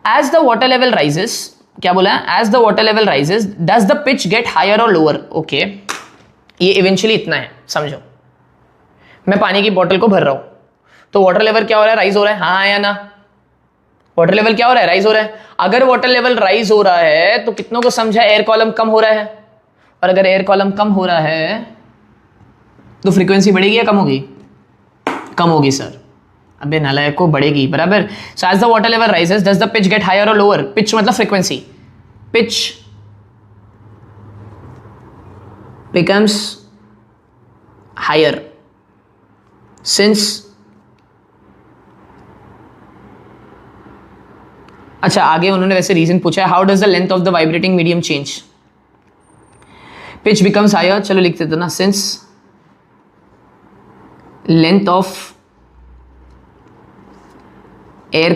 S1: As the water level rises, क्या बोला है? As the water level rises does the pitch get higher और लोअर। ओके, ये इवेंचुअली इतना है, समझो। मैं पानी की बोतल को भर रहा हूं तो वाटर लेवल क्या हो रहा है? राइज हो रहा है, हाँ या ना? वाटर लेवल क्या हो रहा है? राइज हो रहा है। अगर वाटर लेवल राइज हो रहा है तो कितनों को समझा? एयर कॉलम कम हो रहा है, और अगर एयर कॉलम कम हो रहा है तो फ्रीक्वेंसी बढ़ेगी या कम होगी? कम होगी सर। अबे नालायक को बढ़ेगी, बराबर। So as the water level rises does the pitch get higher और लोअर? पिच मतलब frequency, pitch becomes higher since, अच्छा आगे उन्होंने वैसे रीजन पूछा है, how does the length of the vibrating medium change? Pitch becomes higher, चलो लिख देते ना, since length of air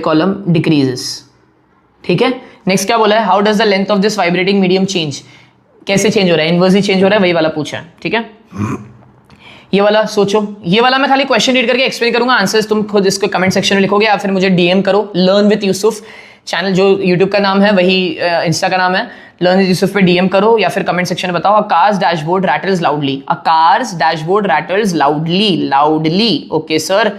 S1: column decreases. ठीक है, नेक्स्ट क्या बोला है, how does the length of this vibrating medium change? कैसे चेंज हो रहा है? इनवर्सली चेंज हो रहा है, वही वाला पूछा है। ठीक है, ये वाला सोचो, ये वाला मैं खाली क्वेश्चन रीड करके एक्सप्लेन करूंगा, आंसर्स तुम खुद इसको कमेंट सेक्शन में लिखोगे या फिर मुझे डीएम करो। लर्न विद यूसुफ चैनल जो यूट्यूब का नाम है वही इंस्टा का नाम है, लर्न विद यूसुफ पे डीएम करो या फिर कमेंट सेक्शन में बताओ। A car's dashboard rattles loudly, a car's dashboard rattles loudly, okay sir,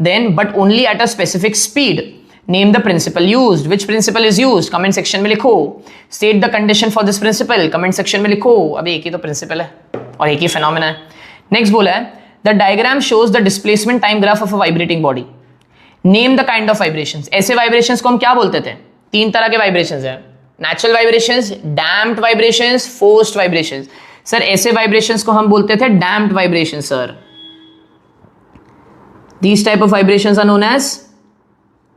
S1: then but only at a specific speed, name the principle used, which principle is used, comment section में लिखो। State the condition for this principle, comment section में लिखो। अभी एक ही तो प्रिंसिपल है और एक ही फिनोमेना है। नेक्स्ट बोला है, the diagram shows the displacement time graph of a vibrating body, name the kind of vibrations. ऐसे वाइब्रेशंस को हम क्या बोलते थे? तीन तरह के वाइब्रेशंस हैं, natural vibrations, damped vibrations, forced vibrations. Sir ऐसे वाइब्रेशंस को हम बोलते थे damped vibrations sir. These type of vibrations are known as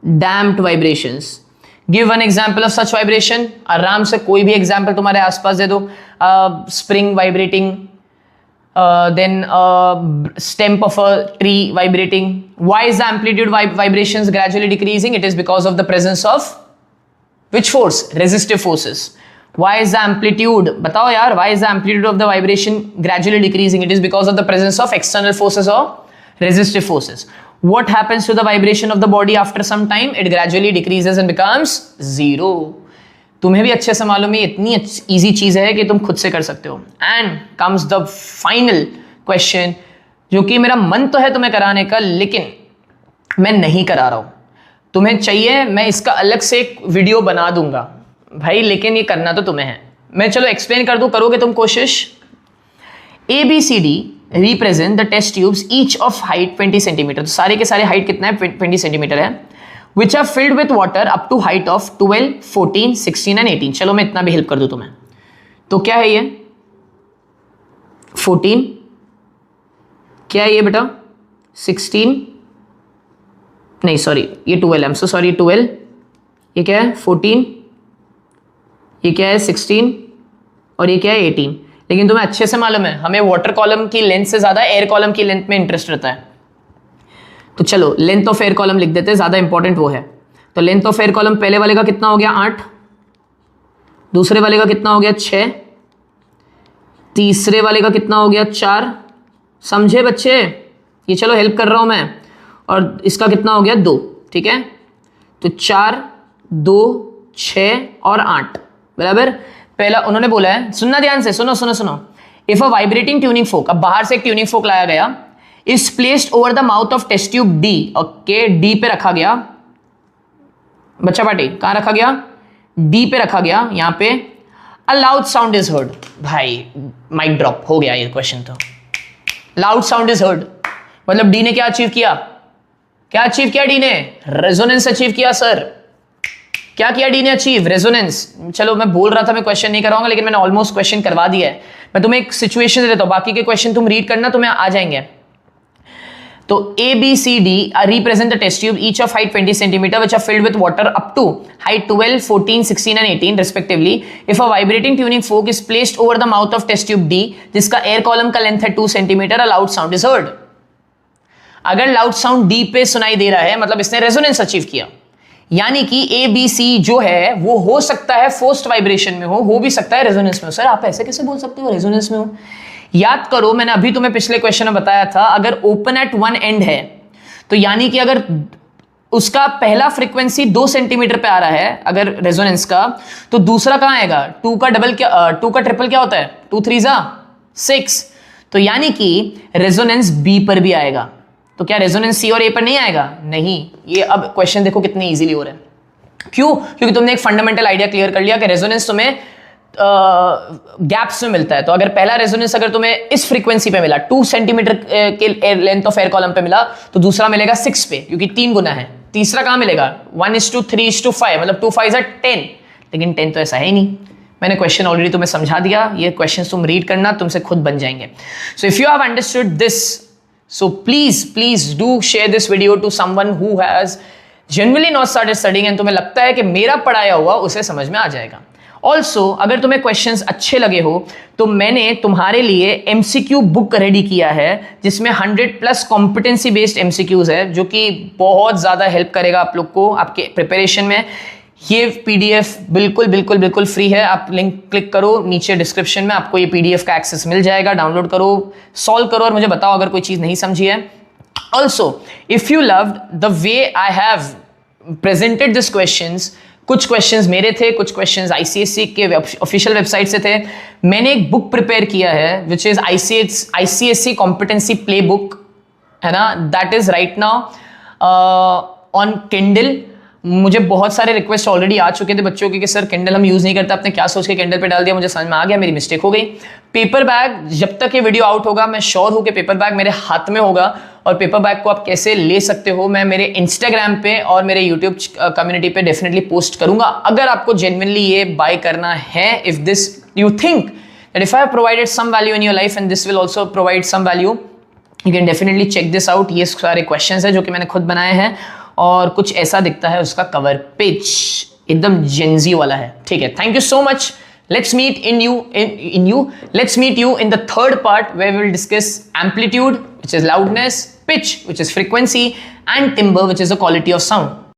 S1: damped vibrations. Give one example of such vibration. आराम से कोई भी example तुम्हारे आसपास दे दो। Spring vibrating, then stem of a tree vibrating. Why is the amplitude vibrations gradually decreasing? It is because of the presence of which force? Resistive forces. Why is the amplitude? बताओ यार, why is the amplitude of the vibration gradually decreasing? It is because of the presence of external forces or resistive forces. What happens to the vibration of the body after some time? It gradually decreases and becomes zero. तुम्हें भी अच्छे से मालूम है, इतनी इजी चीज है कि तुम खुद से कर सकते हो। And comes the final question, जो कि मेरा मन तो है तुम्हें कराने का, लेकिन मैं नहीं करा रहा हूं। तुम्हें चाहिए मैं इसका अलग से एक वीडियो बना दूंगा भाई, लेकिन ये करना तो तुम्हें है। मैं चलो एक्सप्लेन कर दूं, करोगे तुम कोशिश? ABCD represent the test tubes each of height 20 centimetre. तो सारे के सारे हाइट कितना है? 20 सेंटीमीटर है। Which are filled with water up to height of 12, 14, 16 and 18। चलो मैं इतना भी हेल्प कर दूं तुम्हें। तो क्या है ये? 14, क्या है ये बेटा? 16, नहीं सॉरी ये 12, आई एम सो सॉरी 12। ये क्या है? 14, ये क्या है? 16 और ये क्या है? 18। लेकिन तुम्हें अच्छे से मालूम है हमें वाटर कॉलम की लेंथ से ज्यादा एयर कॉलम की लेंथ में इंटरेस्ट रहता है। तो चलो लेंथ ऑफ एयर कॉलम लिख देते हैं, ज्यादा इंपॉर्टेंट वो है। तो लेंथ ऑफ एयर कॉलम पहले वाले का कितना हो गया? 8, दूसरे वाले का कितना हो गया? 6, तीसरे वाले का कितना हो गया? 4। समझे बच्चे? ये चलो हेल्प कर रहा हूं मैं। और इसका कितना हो गया? 2। ठीक है, तो 4, 2, 6 और 8, बराबर। पहला उन्होंने बोला है, सुनना ध्यान से, सुनो सुनो सुनो। If a vibrating tuning fork, अब बाहर से एक ट्यूनिंग फोक लाया गया, is placed over the mouth of test tube D. Okay, D पे रखा गया। बच्चा पार्टी कहां रखा गया? डी पे रखा गया, यहां पे। अ लाउड साउंड इज हर्ड। भाई माइक ड्रॉप हो गया ये क्वेश्चन। तो लाउड साउंड इज हर्ड मतलब डी ने क्या अचीव किया? क्या अचीव किया डी ने? रेजोनेंस अचीव किया सर। क्या किया डी ने अचीव? रेजोनेंस। चलो मैं बोल रहा था मैं क्वेश्चन नहीं कराऊंगा, लेकिन मैंने ऑलमोस्ट क्वेश्चन करवा दिया है। मैं तुम्हें एक सिचुएशन देता हूं, बाकी के क्वेश्चन तुम रीड करना, तुम्हें आ जाएंगे। तो ABCD represent the test tube each of height 20 centimeter which are filled with water up to height 12, 14, 16 and 18 respectively. If a vibrating tuning fork is placed over the mouth of test tube D, जिसका air column का length है 2 centimeter, a loud sound is heard. अगर loud sound D पे सुनाई दे रहा है मतलब इसने resonance अचीव किया। यानी कि ABC जो है वो हो सकता है फोर्स्ड वाइब्रेशन में हो भी सकता है रेजोनेंस में हो। सर आप ऐसे कैसे बोल सकते हो रेजोनेंस में हो? याद करो मैंने अभी तुम्हें पिछले क्वेश्चन में बताया था, अगर ओपन एट वन एंड है तो यानी कि अगर उसका पहला फ्रीक्वेंसी 2 सेंटीमीटर पे आ रहा है अगर रेजोनेंस का, तो दूसरा कहां आएगा? 2 का डबल क्या, 2 का ट्रिपल क्या होता है? 2 3 6। तो यानी कि रेजोनेंस बी पर भी आएगा। तो क्या रेजोनेंस सी और ए पर नहीं आएगा? नहीं। ये अब क्वेश्चन देखो कितने इजीली हो रहे हैं। क्यों? क्योंकि तुमने एक फंडामेंटल आइडिया क्लियर कर लिया कि रेजोनेंस तुम्हें गैप्स में मिलता है। तो अगर पहला रेजोनेंस अगर तुम्हें इस फ्रीक्वेंसी पे मिला 2 सेंटीमीटर के लेंथ ऑफ एयर कॉलम पे मिला, तो दूसरा मिलेगा 6 पे, क्योंकि 3 गुना है। तीसरा कहां मिलेगा 1:3:5, मतलब 2 5 10, लेकिन 10 तो ऐसा है ही नहीं। मैंने क्वेश्चन ऑलरेडी तुम्हें समझा दिया, ये क्वेश्चन तुम रीड करना, तुमसे खुद बन जाएंगे। So if you have understood this, so please do share this video to someone who has generally not started studying and तुम्हें लगता है कि मेरा पढ़ाया हुआ उसे समझ में आ जाएगा। ऑल्सो अगर तुम्हें क्वेश्चंस अच्छे लगे हो तो मैंने तुम्हारे लिए MCQ बुक रेडी किया है, जिसमें 100+ कॉम्पिटेंसी बेस्ड MCQs है, जो कि बहुत ज़्यादा हेल्प करेगा आप लोग को आपके प्रिपरेशन में। ये PDF बिल्कुल फ्री है। आप लिंक क्लिक करो नीचे डिस्क्रिप्शन में, आपको ये PDF का एक्सेस मिल जाएगा। डाउनलोड करो, सॉल्व करो और मुझे बताओ अगर कोई चीज़ नहीं समझी है। Also if you loved the way I have presented this questions, कुछ क्वेश्चंस मेरे थे, कुछ क्वेश्चंस ICSE के ऑफिशियल वेबसाइट से थे। मैंने एक बुक प्रिपेयर किया है which is ICSE competency play book, है ना, that is right now on Kindle। मुझे बहुत सारे रिक्वेस्ट ऑलरेडी आ चुके थे बच्चों के कि सर Kindle हम यूज़ नहीं करते, आपने क्या सोच के Kindle पे डाल दिया। मुझे समझ में आ गया, मेरी मिस्टेक हो गई। पेपर बैग, जब तक ये वीडियो आउट होगा मैं श्योर हूँ कि पेपर बैग मेरे हाथ में होगा, और पेपर बैग को आप कैसे ले सकते हो मैं मेरे Instagram पे और मेरे YouTube कम्युनिटी पे डेफिनेटली पोस्ट करूंगा। अगर आपको जेन्युइनली ये बाय करना है, if this you think that if I have provided some value in your life and this will also provide some value, you can definitely check this out. ये सारे क्वेश्चंस है जो कि मैंने खुद बनाए हैं, और कुछ ऐसा दिखता है उसका कवर पेज, एकदम जेंजी वाला है। ठीक है, thank you so much. Let's meet let's meet you in the third part, where we will discuss amplitude, which is loudness, pitch, which is frequency, and timbre, which is the quality of sound.